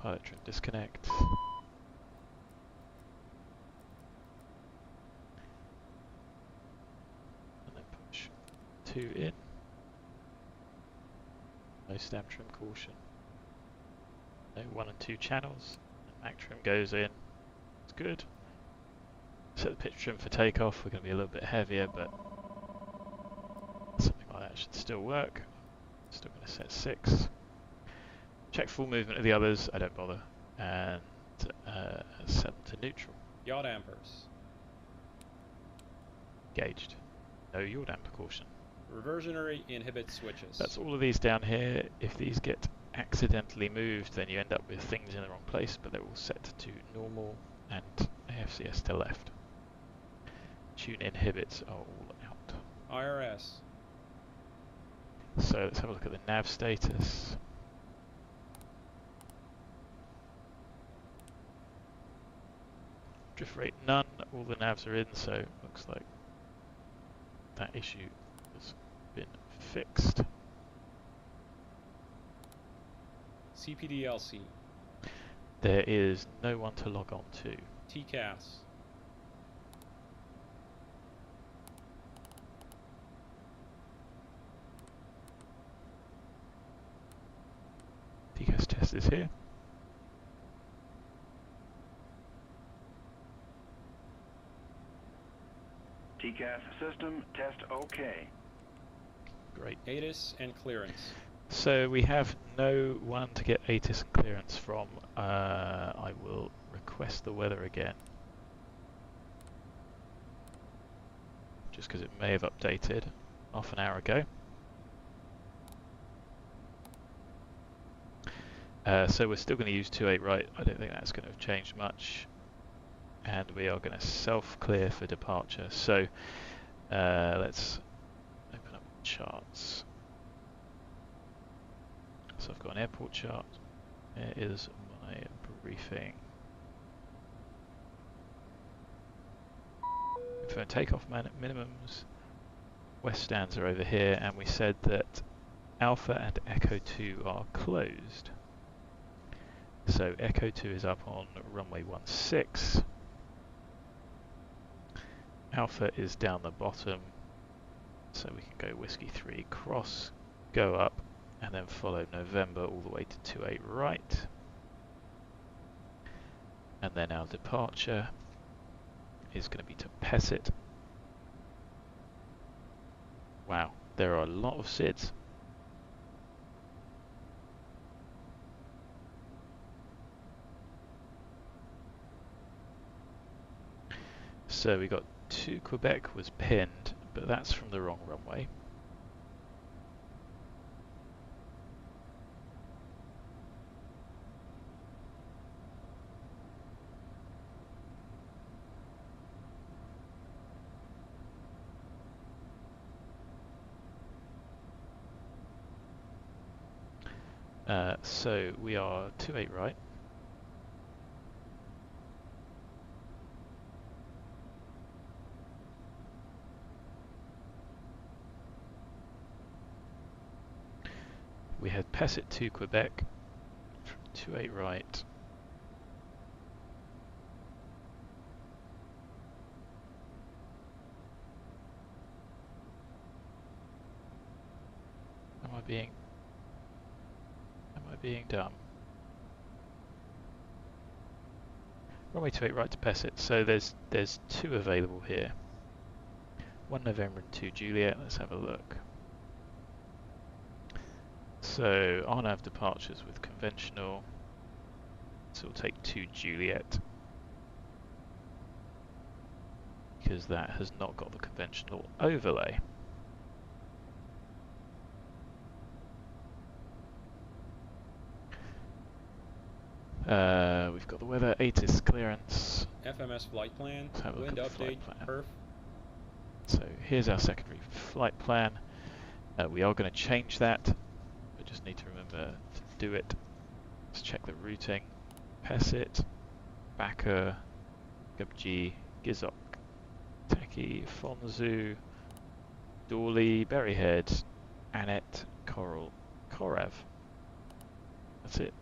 Pilot trim disconnect. And then push 2 in. No stab trim caution. No 1 and 2 channels. And Mac trim goes in. It's good. Set the pitch trim for takeoff. We're going to be a little bit heavier, but something like that should still work. Still going to set 6. Check full movement of the others. I don't bother. And set them to neutral. Yaw dampers. Gauged. No yaw damper caution. Reversionary inhibit switches. That's all of these down here. If these get accidentally moved, then you end up with things in the wrong place, but they're all set to normal and AFCS to left. Tune inhibits are all out. IRS. So let's have a look at the nav status. Drift rate none, all the navs are in, so looks like that issue has been fixed. CPDLC. There is no one to log on to. TCAS. TCAS test is here. TCAS system test OK. Great. ATIS and clearance. So we have no one to get ATIS and clearance from. I will request the weather again. just because it may have updated half an hour ago. So we're still going to use 28 right. I don't think that's going to have changed much. And we are going to self-clear for departure. So let's open up charts. So I've got an airport chart. Here is my briefing. Confirm takeoff minimums. West stands are over here, and we said that Alpha and Echo 2 are closed. So Echo 2 is up on runway 16. Alpha is down the bottom, so we can go Whiskey 3 cross, go up, and then follow November all the way to 28 right. And then our departure is going to be to PESIT. Wow, there are a lot of SIDs. So we got to Quebec was pinned, but that's from the wrong runway. So we are 28 right. We had PESIT to Quebec from 28 right. Am I being dumb? Runway 28 right to PESIT. So there's two available here. 1 November and 2 Juliet. Let's have a look. So I'll have departures with conventional. So we'll take 2 Juliet, because that has not got the conventional overlay. We've got the weather, ATIS clearance. FMS flight plan, Let's have a look wind at the update, flight plan. perf. So here's our secondary flight plan. We are going to change that. We just need to remember to do it. Let's check the routing. PESIT, BAKUR, GUBJE, GISOK, TACQI, FONZU, DAWLY, Berryhead, ANNET, KORUL, KORAV. That's it.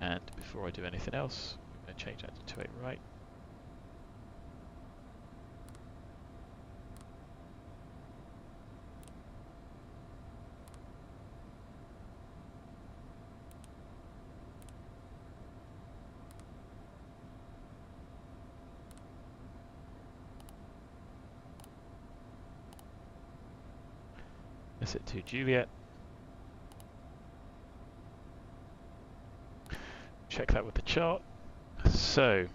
And before I do anything else, I'm going to change that to 28 right. PESIT to Juliet. Check that with the chart. So,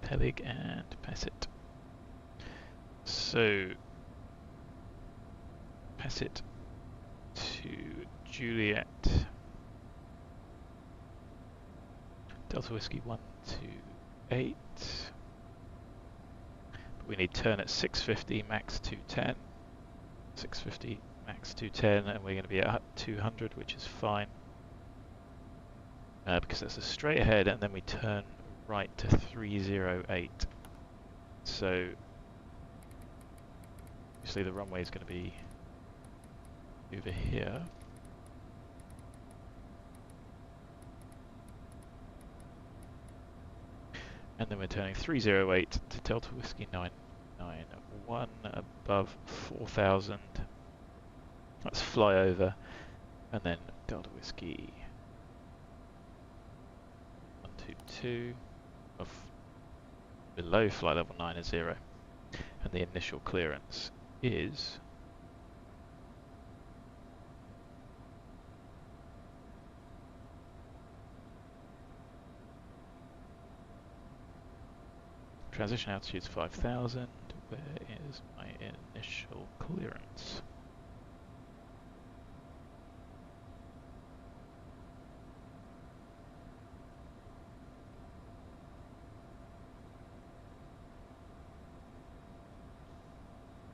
Pelig and PESIT. So, PESIT to Juliet. Delta Whiskey 128. But we need turn at 650, max 210. 650, max 210, and we're going to be at 200, which is fine. Because that's a straight ahead, and then we turn right to 308. So obviously the runway is going to be over here. And then we're turning 308 to Delta Whiskey 991 above 4,000. Let's fly over, and then Delta Whiskey 122 of below flight level 90, and the initial clearance is Transition altitude's 5,000. Where is my initial clearance?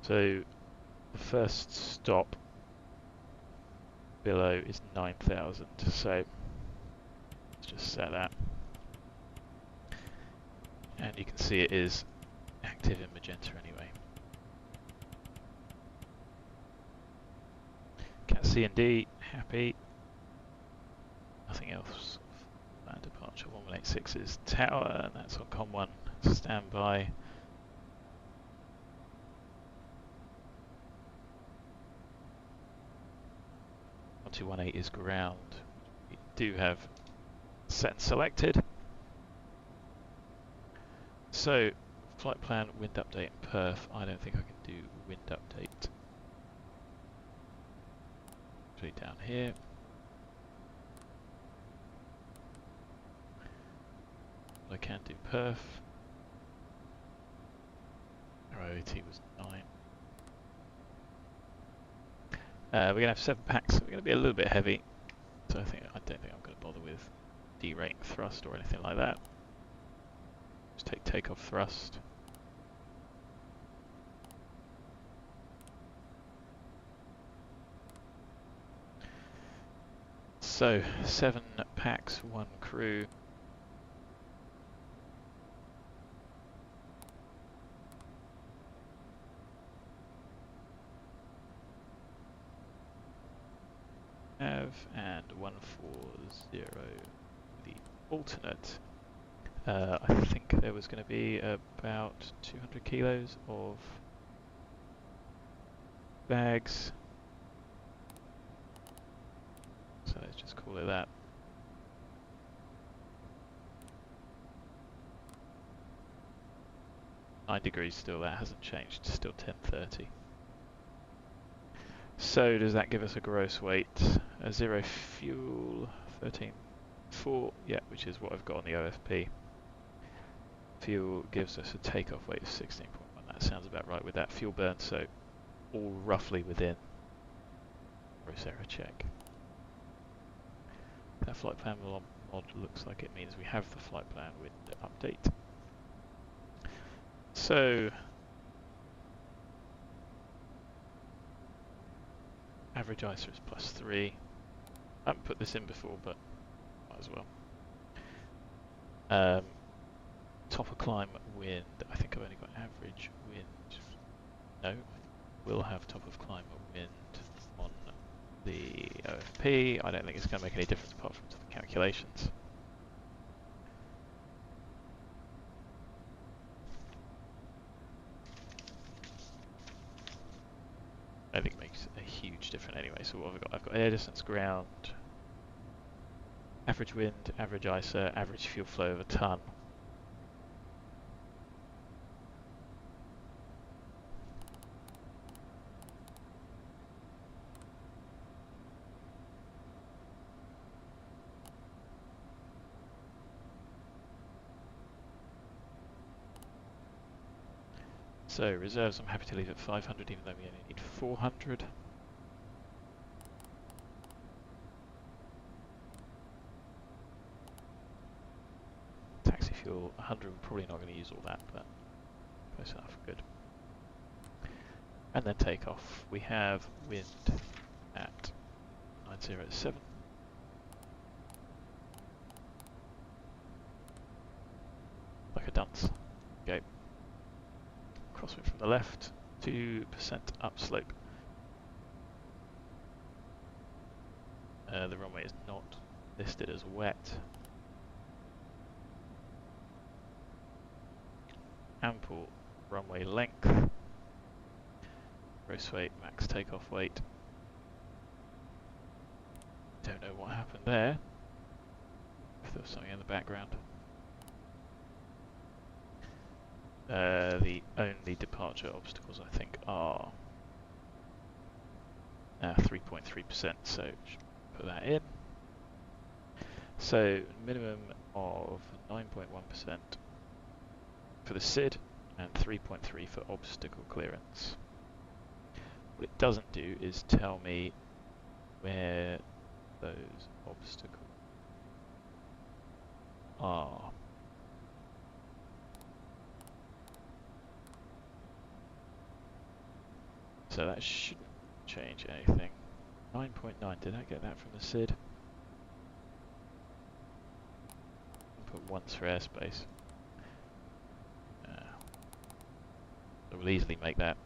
So the first stop below is 9,000. So let's just set that. And you can see it is active in magenta anyway. Cat C and D, happy. Nothing else. Land departure 1186 is tower, and that's on COM 1. Standby. 1218 is ground. We do have set and selected. So, flight plan, wind update, and perf. I don't think I can do wind update. Actually, down here. But I can do perf. Our OT was 9. We're going to have 7 packs, so we're going to be a little bit heavy. So I don't think I'm going to bother with derating thrust or anything like that. Just take takeoff thrust. So 7 packs, 1 crew. And 140 the alternate. I think there was going to be about 200 kilos of bags, so let's just call it that. $9 still, that hasn't changed, still 1030. So does that give us a gross weight? 0 fuel, 13.4, yeah, which is what I've got on the OFP. Fuel gives us a takeoff weight of 16.1, that sounds about right with that fuel burn, so all roughly within gross error check. That flight plan mod looks like it means we have the flight plan with the update. So average ISA is +3. I haven't put this in before, but might as well. Top of climb wind. I think I've only got average wind. No, we'll have top of climb wind on the OFP. I don't think it's going to make any difference apart from the calculations. I think it makes a huge difference anyway. So what have I got? I've got air distance, ground, average wind, average ISA, average fuel flow of a ton. So reserves, I'm happy to leave at 500, even though we only need 400. Taxi fuel, 100. We're probably not going to use all that, but close enough. Good. And then takeoff. We have wind at 907. Like a dunce. Okay. Crosswind from the left, 2% upslope. The runway is not listed as wet. Ample runway length. Gross weight, max takeoff weight. Don't know what happened there. If there was something in the background. The only departure obstacles I think are 3.3%, so should put that in. So minimum of 9.1%, for the SID and 3.3 for obstacle clearance. What it doesn't do is tell me where those obstacles are. So that shouldn't change anything. 9.9, did I get that from the SID? Put once for airspace. So we'll easily make that.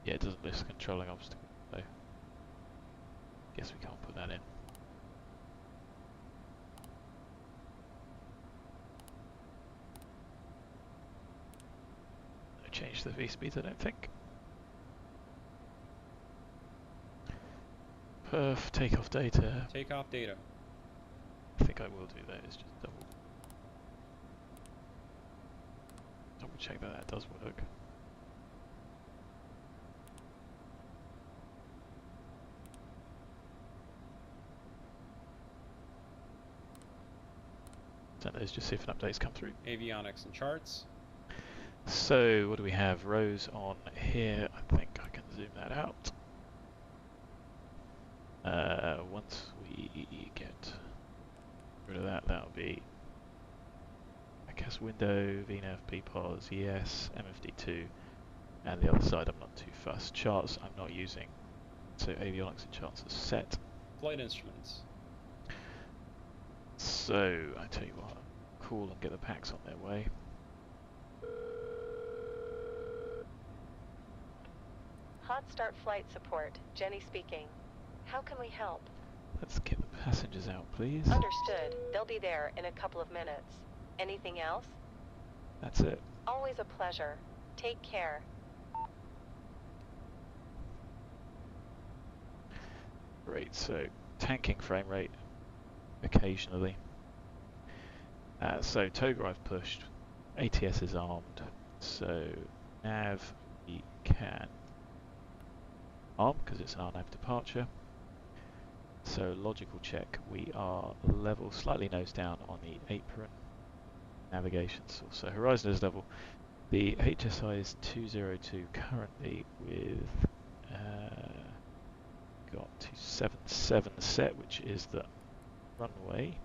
Yeah, it doesn't list controlling obstacles, so guess we can't put that in. No change to the V-speeds, I don't think. Perf, takeoff data. Takeoff data. I think I will do that, it's just double check that that does work. Send those, just see if an update's come through. Avionics and charts. So, what do we have? Rows on here. I think I can zoom that out. Once we get rid of that, that'll be, I guess, window, VNAV, PPOS, yes, MFD2, and the other side I'm not too fussed. Charts I'm not using, so avionics and charts are set. Flight instruments. So, I tell you what, cool and get the packs on their way. Hot start flight support. Jenny speaking. How can we help? Let's get the passengers out, please. Understood. They'll be there in a couple of minutes. Anything else? That's it. Always a pleasure. Take care. Great, so tanking frame rate occasionally. So Toga I've pushed, ATS is armed, so nav we can arm because it's an RNAV departure. So logical check, we are level, slightly nose down on the apron navigation source. So horizon is level. The HSI is 202 currently with got 277 set, which is the runway,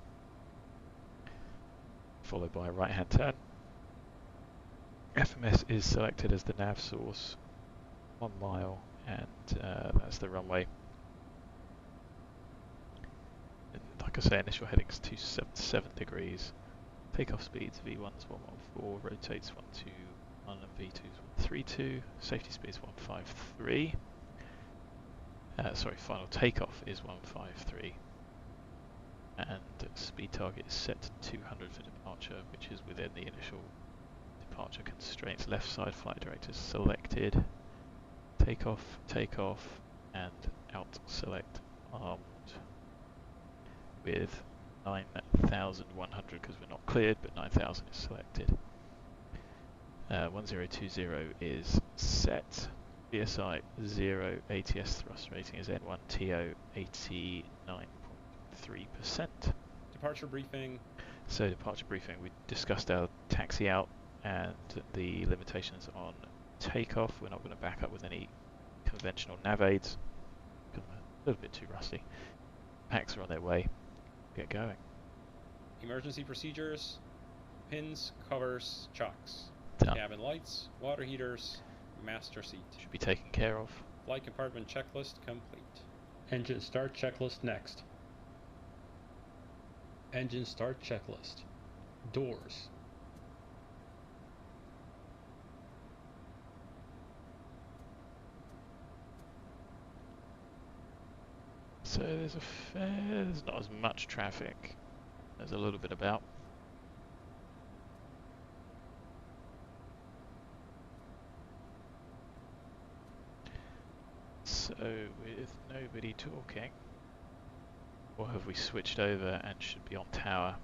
followed by a right hand turn. FMS is selected as the nav source, 1 mile, and that's the runway. And like I say, initial headings 277 degrees. Takeoff speeds V1's 114, rotates 121 and V2's 132. Safety speeds 153. Sorry, final takeoff is 153. And speed target is set to 200 for departure, which is within the initial departure constraints. Left side flight director selected. Takeoff, takeoff, and out select armed with 9,100 because we're not cleared, but 9,000 is selected. 1020 is set. BSI 0, ATS thrust rating is N1, TO 89.3%. Departure briefing. So departure briefing, we discussed our taxi out and the limitations on takeoff. We're not going to back up with any conventional nav aids. I'm a little bit too rusty. Packs are on their way. Get going. Emergency procedures. Pins, covers, chocks. Done. Cabin lights, water heaters, master seat. Should be taken care of. Flight compartment checklist complete. Engine start checklist next. Engine start checklist. Doors. So there's not as much traffic. There's a little bit about. So with nobody talking, or have we switched over and should be on tower?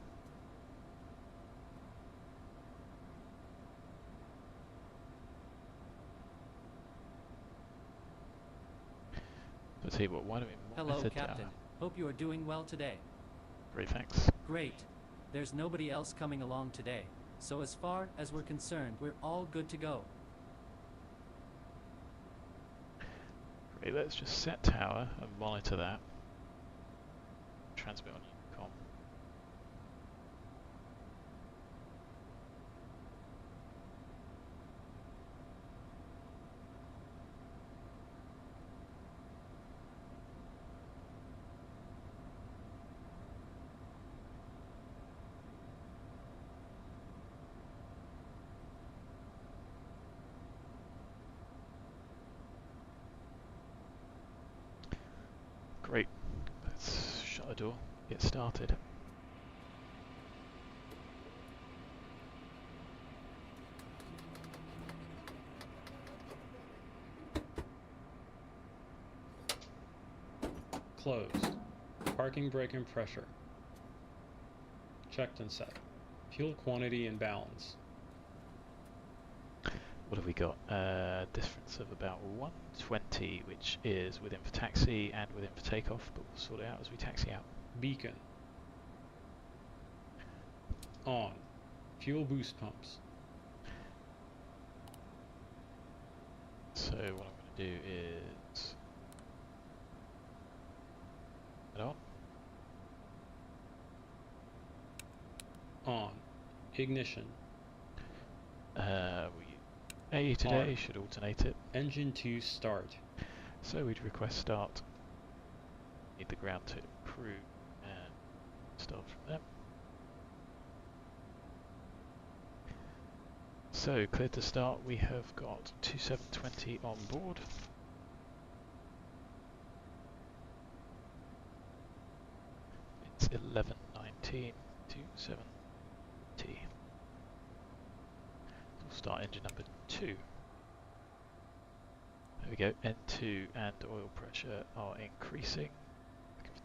I'll tell you what, why don't we Hello, monitor Captain. tower? Hope you are doing well today. Great, thanks. Great. There's nobody else coming along today. So as far as we're concerned, we're all good to go. Great, let's just set tower and monitor that. Transmit on Unicom. Great, let's shut the door, get started. Closed. Parking brake and pressure. Checked and set. Fuel quantity and balance. What have we got? Difference of about 120, which is within for taxi and within for takeoff, but we'll sort it out as we taxi out. Beacon. On. Fuel boost pumps. So what I'm going to do is... Put it on. On. Ignition. A today On. should alternate it. Engine 2 start. So we'd request start. Need the ground to approve and start from there. So clear to start. We have got 2720 on board. It's 11:19 to 7:20. We'll start engine number 2. There we go. N2 and oil pressure are increasing.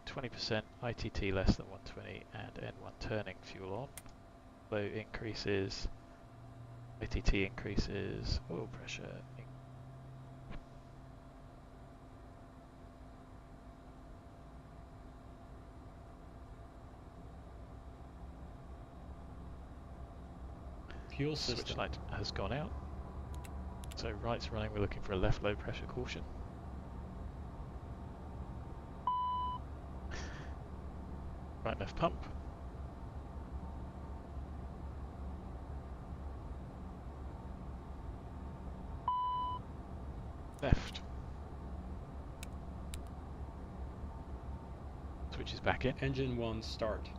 20%, ITT less than 120, and N1 turning fuel on. Flow increases. ITT increases. Oil pressure. Fuel Switch system. light has gone out. So right's running, we're looking for a left low pressure caution. Right left pump. Left. Switch is back in. Engine 1 start.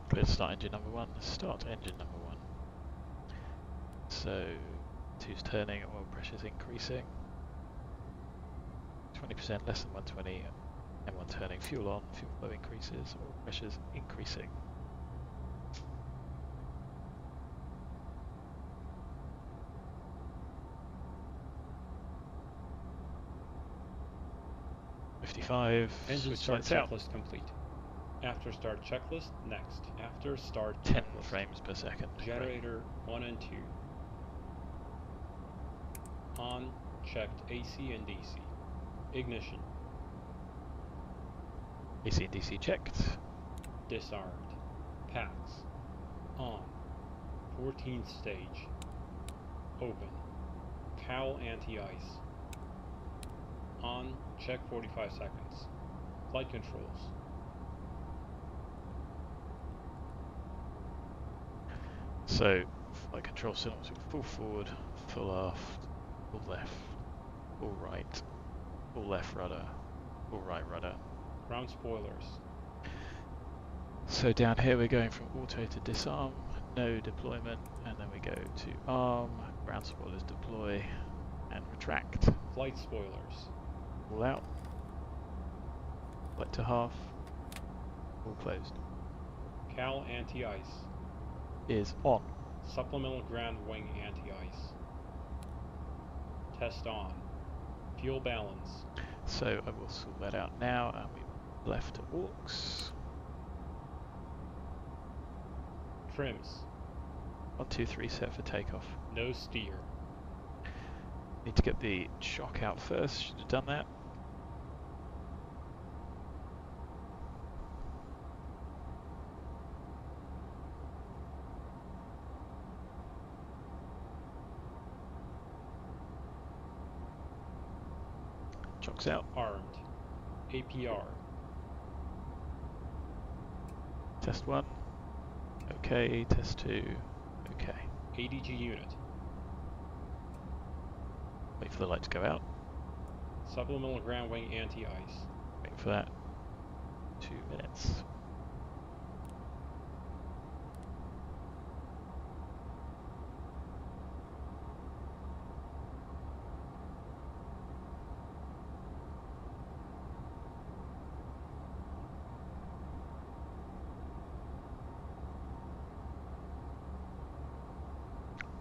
Clear to start engine number 1. Start engine number 1. So 2's turning, oil pressure's increasing. 20% less than 120. M1 turning, fuel on, fuel flow increases, oil pressure's increasing. Engine Switch start lights out. checklist complete. After start checklist, next. After start 10 checklist. frames per second. Generator 1 and 2. On, checked AC and DC. Ignition. AC and DC checked. Disarmed. Packs. On. 14th stage. Open. Cowl anti-ice. On, check 45 seconds. Flight controls. So, flight control signals with full forward, full aft, full left, full right, full left rudder, full right rudder. Ground spoilers. So down here we're going from auto to disarm, no deployment, and then we go to arm, ground spoilers deploy, and retract. Flight spoilers. All out. Flight to half. All closed. Cowl anti-ice. Is on. Supplemental ground wing anti-ice. Test on. Fuel balance. So I will sort that out now, and we left to aux. Trims. 123 set for takeoff. No steer. Need to get the shock out first, should have done that. Shock's out. Armed. APR. Test 1. Okay, test 2. Okay. ADG unit. Wait for the light to go out. Supplemental ground wing anti-ice. Wait for that. 2 minutes.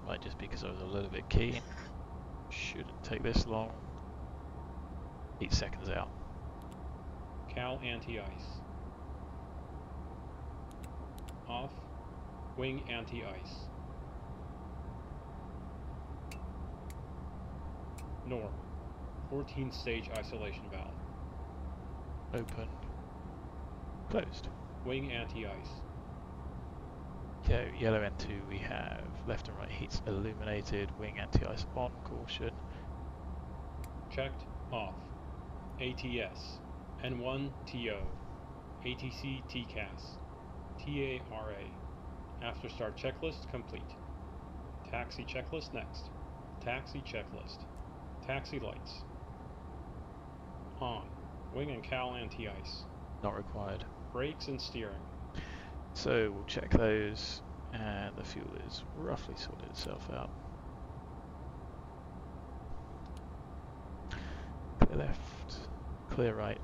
Might just because I was a little bit keen. Shouldn't take this long. 8 seconds out. Cal anti-ice. Off. Wing anti-ice. Norm. 14 stage isolation valve. Open. Closed. Wing anti-ice. Okay, yellow N2 we have left and right heats illuminated, wing anti-ice on, caution. Checked. Off. ATS. N1 TO. ATC TCAS. TARA. After start checklist complete. Taxi checklist next. Taxi checklist. Taxi lights. On. Wing and cowl anti-ice. Not required. Brakes and steering. So we'll check those, and the fuel is roughly sorted itself out. Clear left, clear right.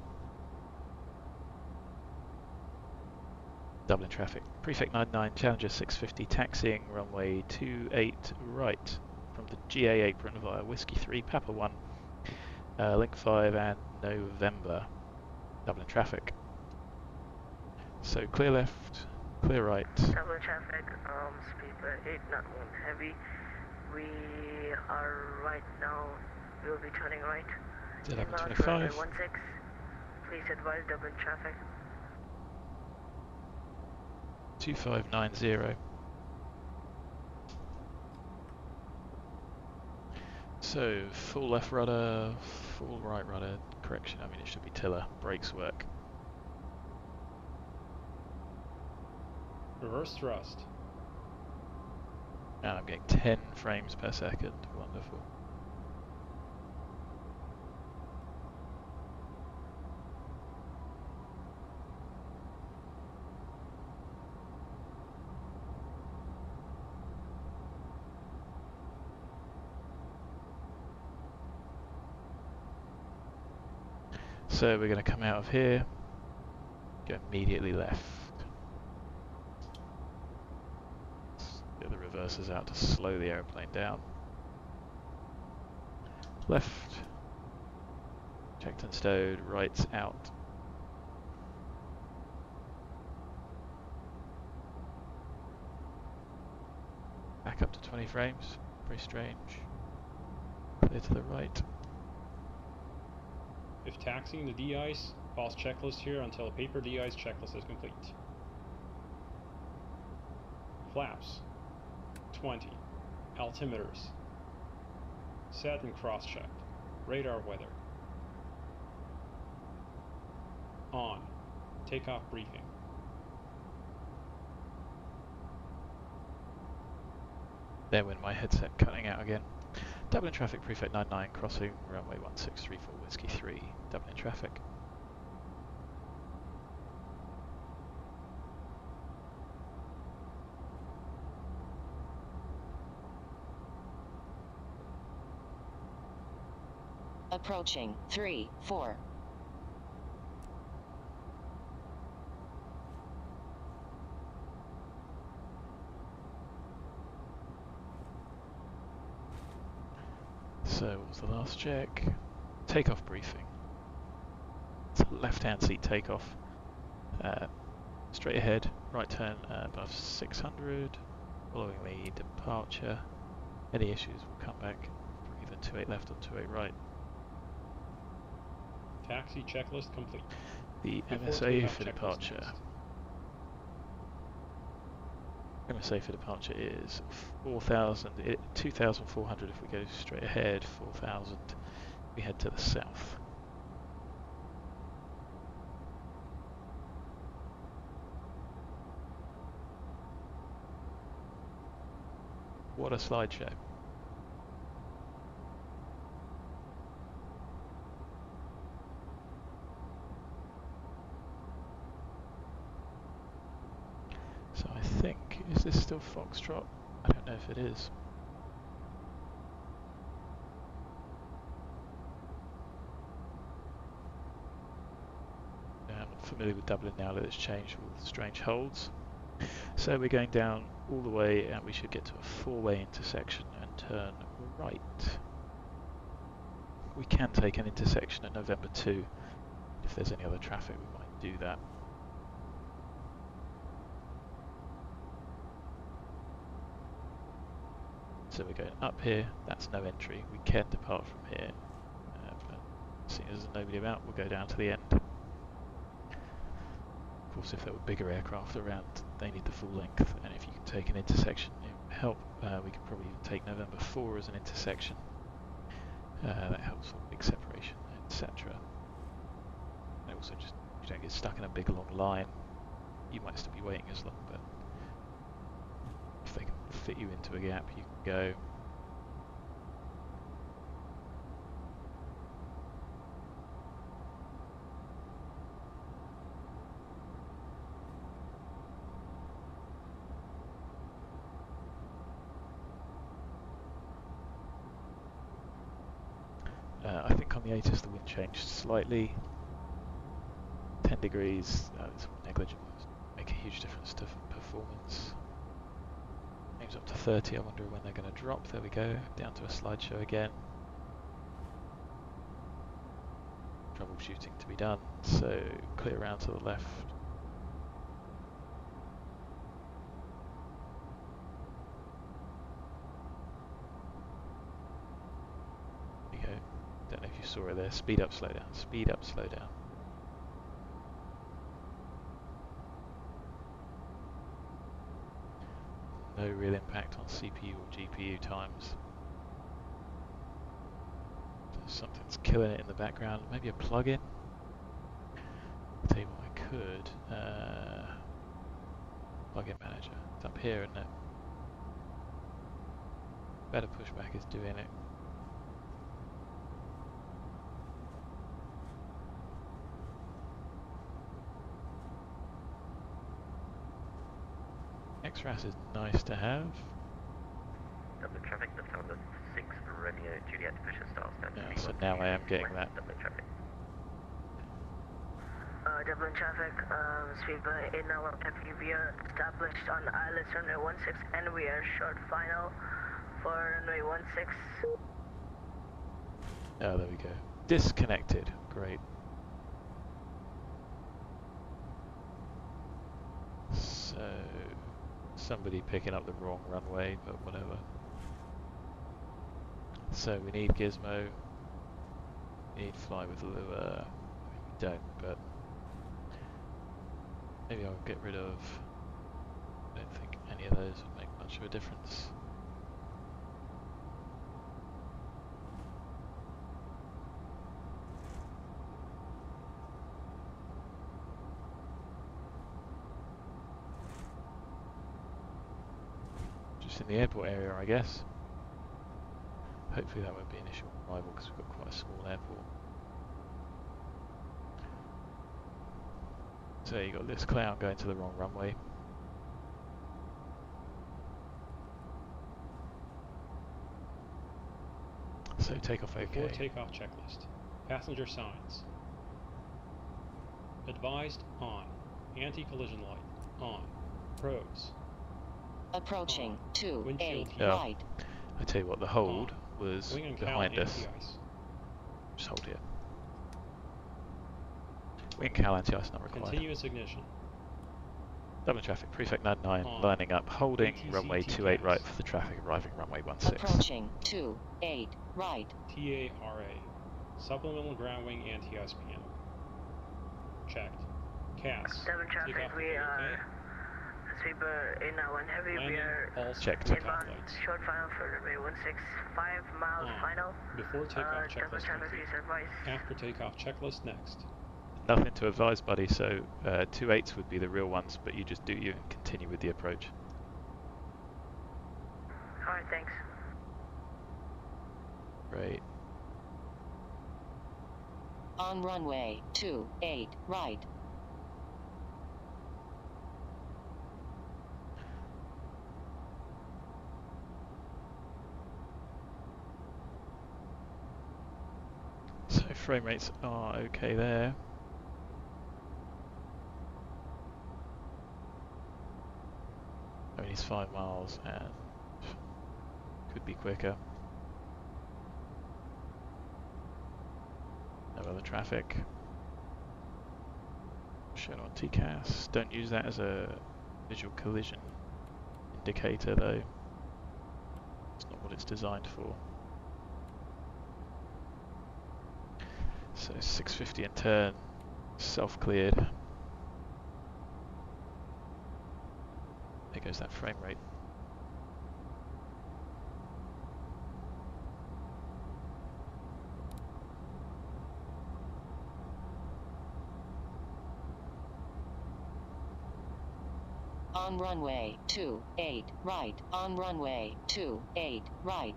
Dublin traffic. Prefect 99, Challenger 650, taxiing runway 28 right from the GA apron via Whiskey 3, Papa 1, Link 5 and November. Dublin traffic. So clear left, clear right. Dublin traffic, speed by 8 not 1 heavy. We are right now, we will be turning right. Is it Inbound 11:25? runway 16. Please advise Dublin traffic. 2590. So full left rudder, full right rudder, correction, I mean it should be tiller, brakes work. Reverse thrust. And I'm getting 10 frames per second, wonderful. So we're going to come out of here, go immediately left. Get the reversers out to slow the aeroplane down. Left, checked and stowed, right out. Back up to 20 frames, very strange. Clear to the right. If taxiing the de-ice, pause checklist here until a paper de-ice checklist is complete. Flaps. 20. Altimeters. Set and cross-checked. Radar weather. On. Takeoff briefing. There went my headset cutting out again. Dublin traffic, prefect 99, crossing runway 1634 Whiskey 3, Dublin traffic. Approaching 3-4. So what was the last check? Takeoff briefing. It's a left-hand seat takeoff. Straight ahead, right turn above 600. following the departure. Any issues will come back for either 28 left or 28 right. Taxi checklist complete. The Before MSA takeoff, for checklist departure. next. MSA for departure is 4,000, 2,400 if we go straight ahead, 4,000 we head to the south. What a slideshow. So I think, is this still Foxtrot? I don't know if it is. I'm not familiar with Dublin now that it's changed with strange holds. So we're going down all the way and we should get to a four-way intersection and turn right. We can take an intersection at November 2. If there's any other traffic we might do that. So we're going up here, that's no entry. We can depart from here. But seeing as there's nobody about, we'll go down to the end. Of course, if there were bigger aircraft around, they need the full length, and if you can take an intersection, it would help. We could probably even take November 4 as an intersection. That helps with big separation, etc. And also just, you don't get stuck in a big long line. You might still be waiting as long, but if they can fit you into a gap, you can go. I think on the ATIS the wind changed slightly. 10 degrees, it's negligible. It's make a huge difference to performance. Aims up to 30, I wonder when they're going to drop. There we go, down to a slideshow again. Troubleshooting to be done, so clear around to the left. There you go. Don't know if you saw it there. Speed up, slow down. Speed up, slow down. No real impact on CPU or GPU times. Something's killing it in the background. Maybe a plug-in. I'll tell you what I could. Plug-in manager. It's up here, isn't it? Better pushback is doing it. XRAS is nice to have. Dublin traffic, Lufthansa 6 Romeo Juliet Fisher style standard. Yeah, so now I am getting that. Dublin traffic. Dublin traffic, Speedbird 891 TACQI, we are established on ILS runway 16 and we are short final for runway 16. Oh, there we go. Disconnected. Great. So, somebody picking up the wrong runway, but whatever. So we need Gizmo. We need Fly with Lure. We don't, but maybe I'll get rid of. I don't think any of those would make much of a difference. Just in the airport area, I guess. Hopefully that won't be an issue on arrival because we've got quite a small airport. So you got this cloud going to the wrong runway. So takeoff okay. Before takeoff checklist. Passenger signs. Advised on. Anti-collision light on. Pros. Approaching on. 2A Windshield heat. right. I tell you what, the hold was Wing and behind cowl us. anti-ice. Just hold here. Wing cowl anti-ice not required. Continuous ignition. Dublin traffic, prefect 99, On. lining up, holding ATC runway TCAS. 28 right for the traffic arriving runway 16. Approaching 28 right. TARA. Supplemental ground wing anti-SPM. Checked. CAS. Dublin traffic, Takeoff we okay. are Sleeper 891 Heavy, we Landing, are all Checked. takeoff inbound, lights. short final for runway 16, 5 miles On. final. Before takeoff Dublin checklist traffic, complete. please advise. After takeoff checklist next. Nothing to advise, buddy, so 2.8s would be the real ones, but you just do you and continue with the approach. Alright, thanks. Great. On runway 28 right. So frame rates are okay there. Only 5 miles and could be quicker. No other traffic. Shown on TCAS. Don't use that as a visual collision indicator though. It's not what it's designed for. So 650 and turn, self-cleared. There goes that frame rate. On runway 28 right. On runway 28 right.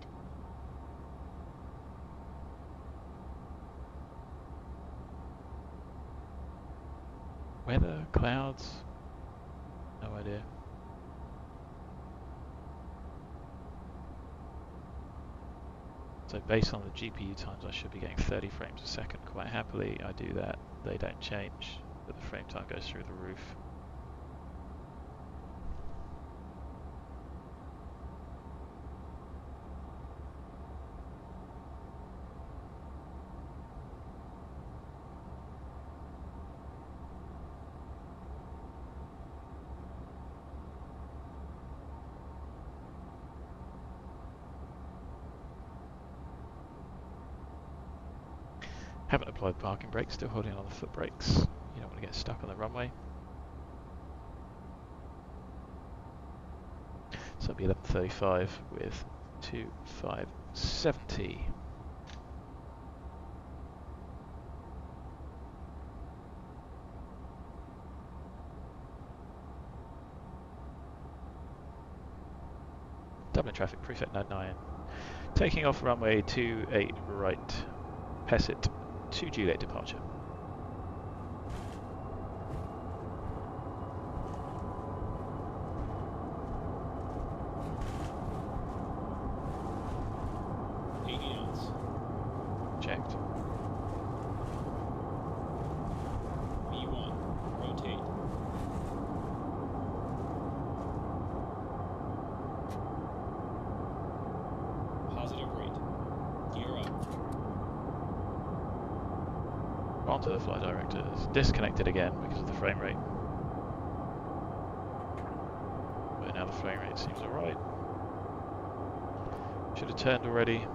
Weather, clouds, no idea. So based on the GPU times, I should be getting 30 frames a second quite happily. I do that, they don't change, but the frame time goes through the roof. Haven't applied parking brakes, still holding on the foot brakes. You don't want to get stuck on the runway. So it'll be 11:35 with 2570. Dublin traffic, prefect 99. Taking off runway 28 right. PESIT to Juliet departure. Checked. V1, rotate. Positive rate. Gear up. Onto the flight directors. Disconnected again because of the frame rate. But now the frame rate seems alright. Should have turned already.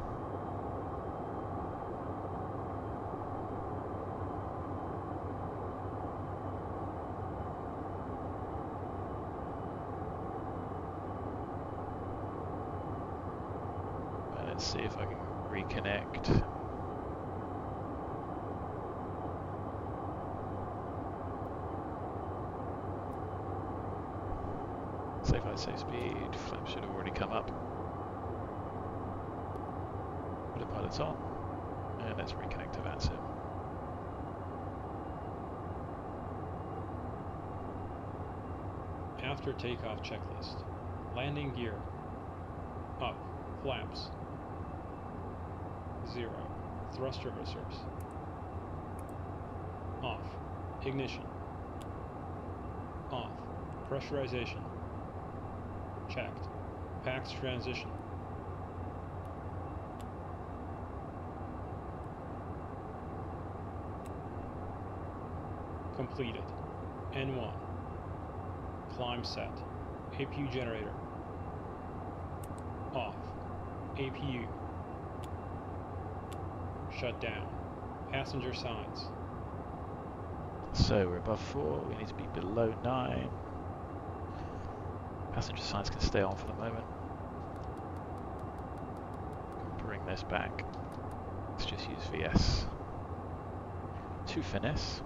Let's see if I can reconnect. Safe height, safe speed. Flaps should have already come up. Put the pilots on. And let's reconnect to VATSIM. After takeoff checklist. Landing gear. Up. Flaps. 0. Thrust reversers. Off. Ignition. Off. Pressurization. Checked. PAX transition. Completed. N1. Climb set. APU generator. Off. APU. Shut down. Passenger signs. So we're above 4, we need to be below 9. Passenger signs can stay on for the moment. Bring this back. Let's just use VS to finesse.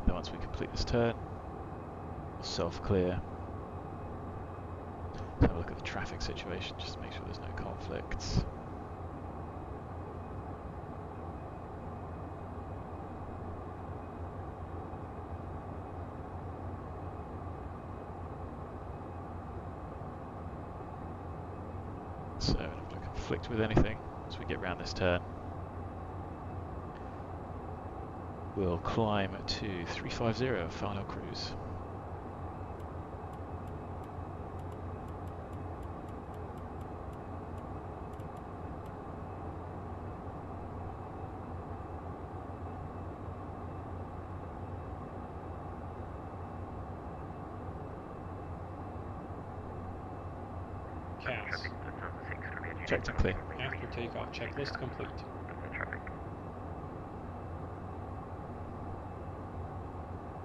Then once we complete this turn, we'll self-clear. Let's have a look at the traffic situation just to make sure there's no conflicts. So we're not going to conflict with anything as we get around this turn. We'll climb to 350 final cruise. CAS. Checked and clear. After takeoff, checklist complete.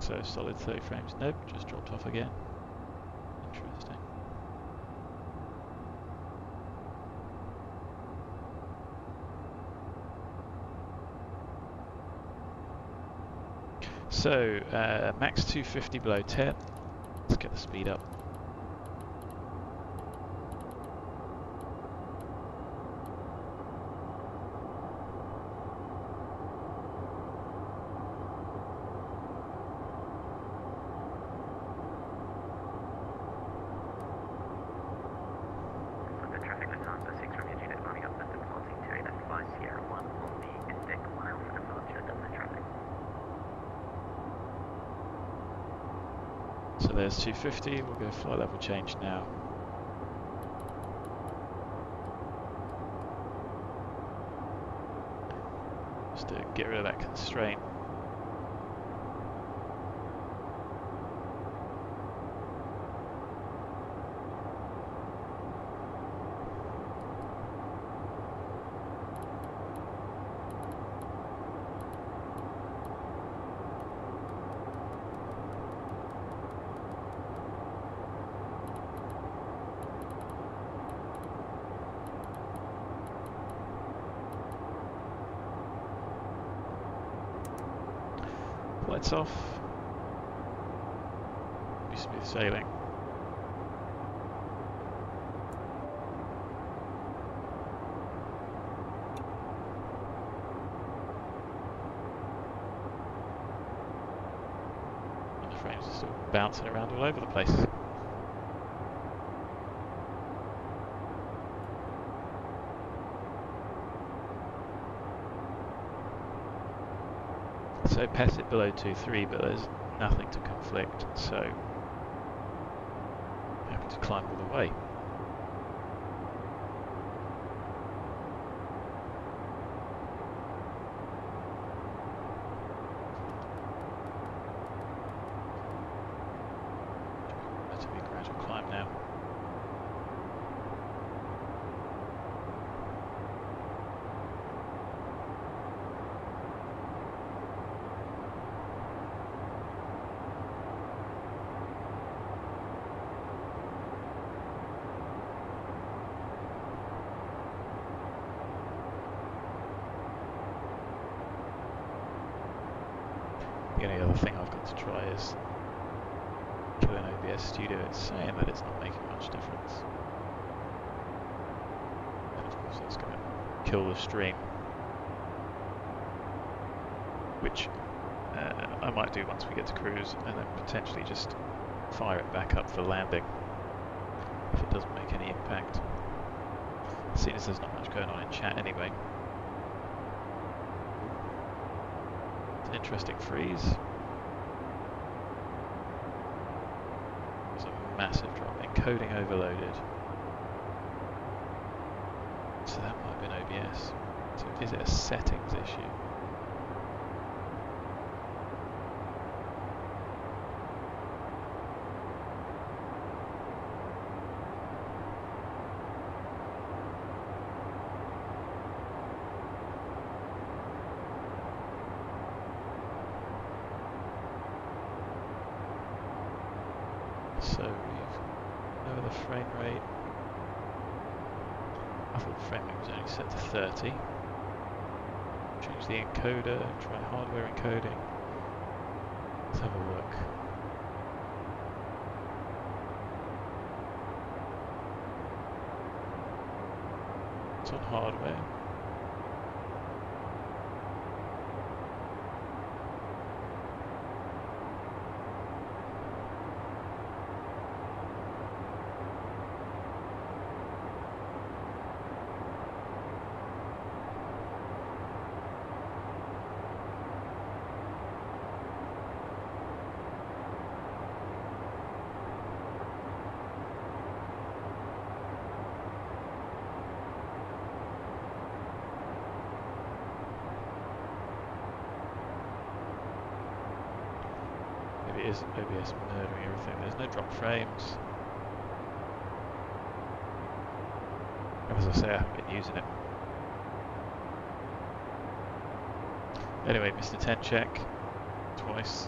So solid 30 frames. Nope, just dropped off again. Interesting. So max 250 below 10. Let's get the speed up. So there's 250, we'll go flight level change now. Just to get rid of that constraint. Lights off. Be smooth sailing. And the frames are still bouncing around all over the place. So PESIT below 2.3, but there's nothing to conflict, so happy to climb all the way. Relatively gradual climb now. The only other thing I've got to try is kill an OBS Studio. It's saying that it's not making much difference. And of course that's going to kill the stream, which I might do once we get to cruise, and then potentially just fire it back up for landing if it doesn't make any impact. Seeing as there's not much going on in chat anyway. Interesting freeze. massive drop. Encoding overloaded. So that might have been OBS. So is it a settings issue? So we've over the frame rate. I thought the frame rate was only set to 30. Change the encoder, try hardware encoding. Let's have a look. It's on hardware. Maybe it is OBS murdering everything. There's no drop frames. As I say, I haven't been using it. Anyway, missed the 10 check twice,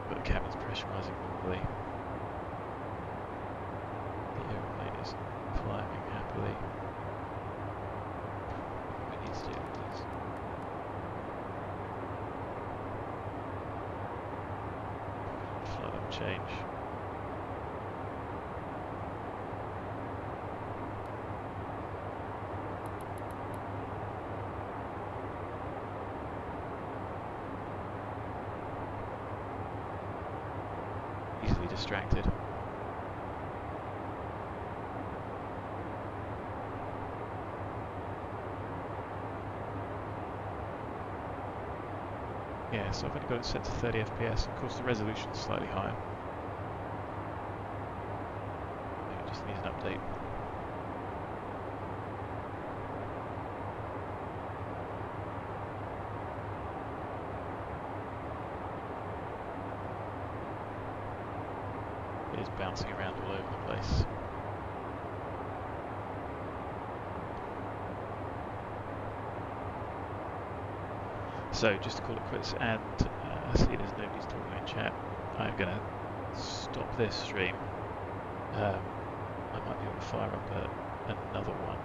but the cabin's pressurising normally. The airplane is climbing happily. What we need to do is flood and change. Easily distracted. Yeah, so I've only got it set to 30 FPS. Of course, the resolution's slightly higher. Maybe just needs an update. It is bouncing around all over the place. So, just to call it quits, and I see there's nobody's talking in chat, I'm going to stop this stream. I might be able to fire up another one.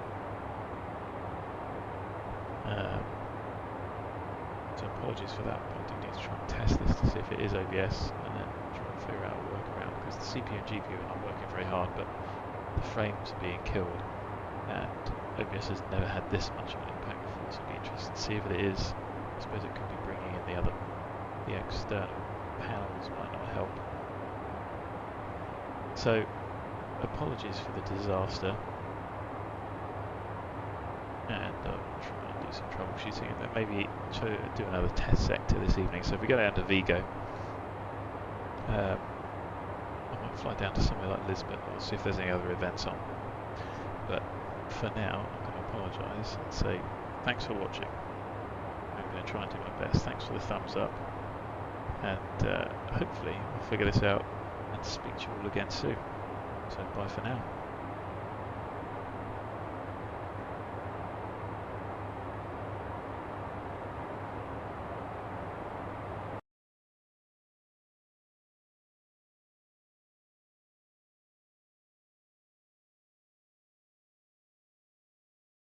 So apologies for that, but I do need to try and test this to see if it is OBS, and then try and figure out a workaround, because the CPU and GPU are not working very hard, but the frames are being killed, and OBS has never had this much of an impact before, so it'll be interesting to see if it is. I suppose it could be bringing in the external panels might not help. So, apologies for the disaster, and I'll try and do some troubleshooting, and then maybe do another test sector this evening. So if we go down to Vigo, I might fly down to somewhere like Lisbon or see if there's any other events on. But for now, I'm going to apologise and say thanks for watching. I'm going to try and do my best. Thanks for the thumbs up, and hopefully I'll figure this out and speak to you all again soon. So bye for now.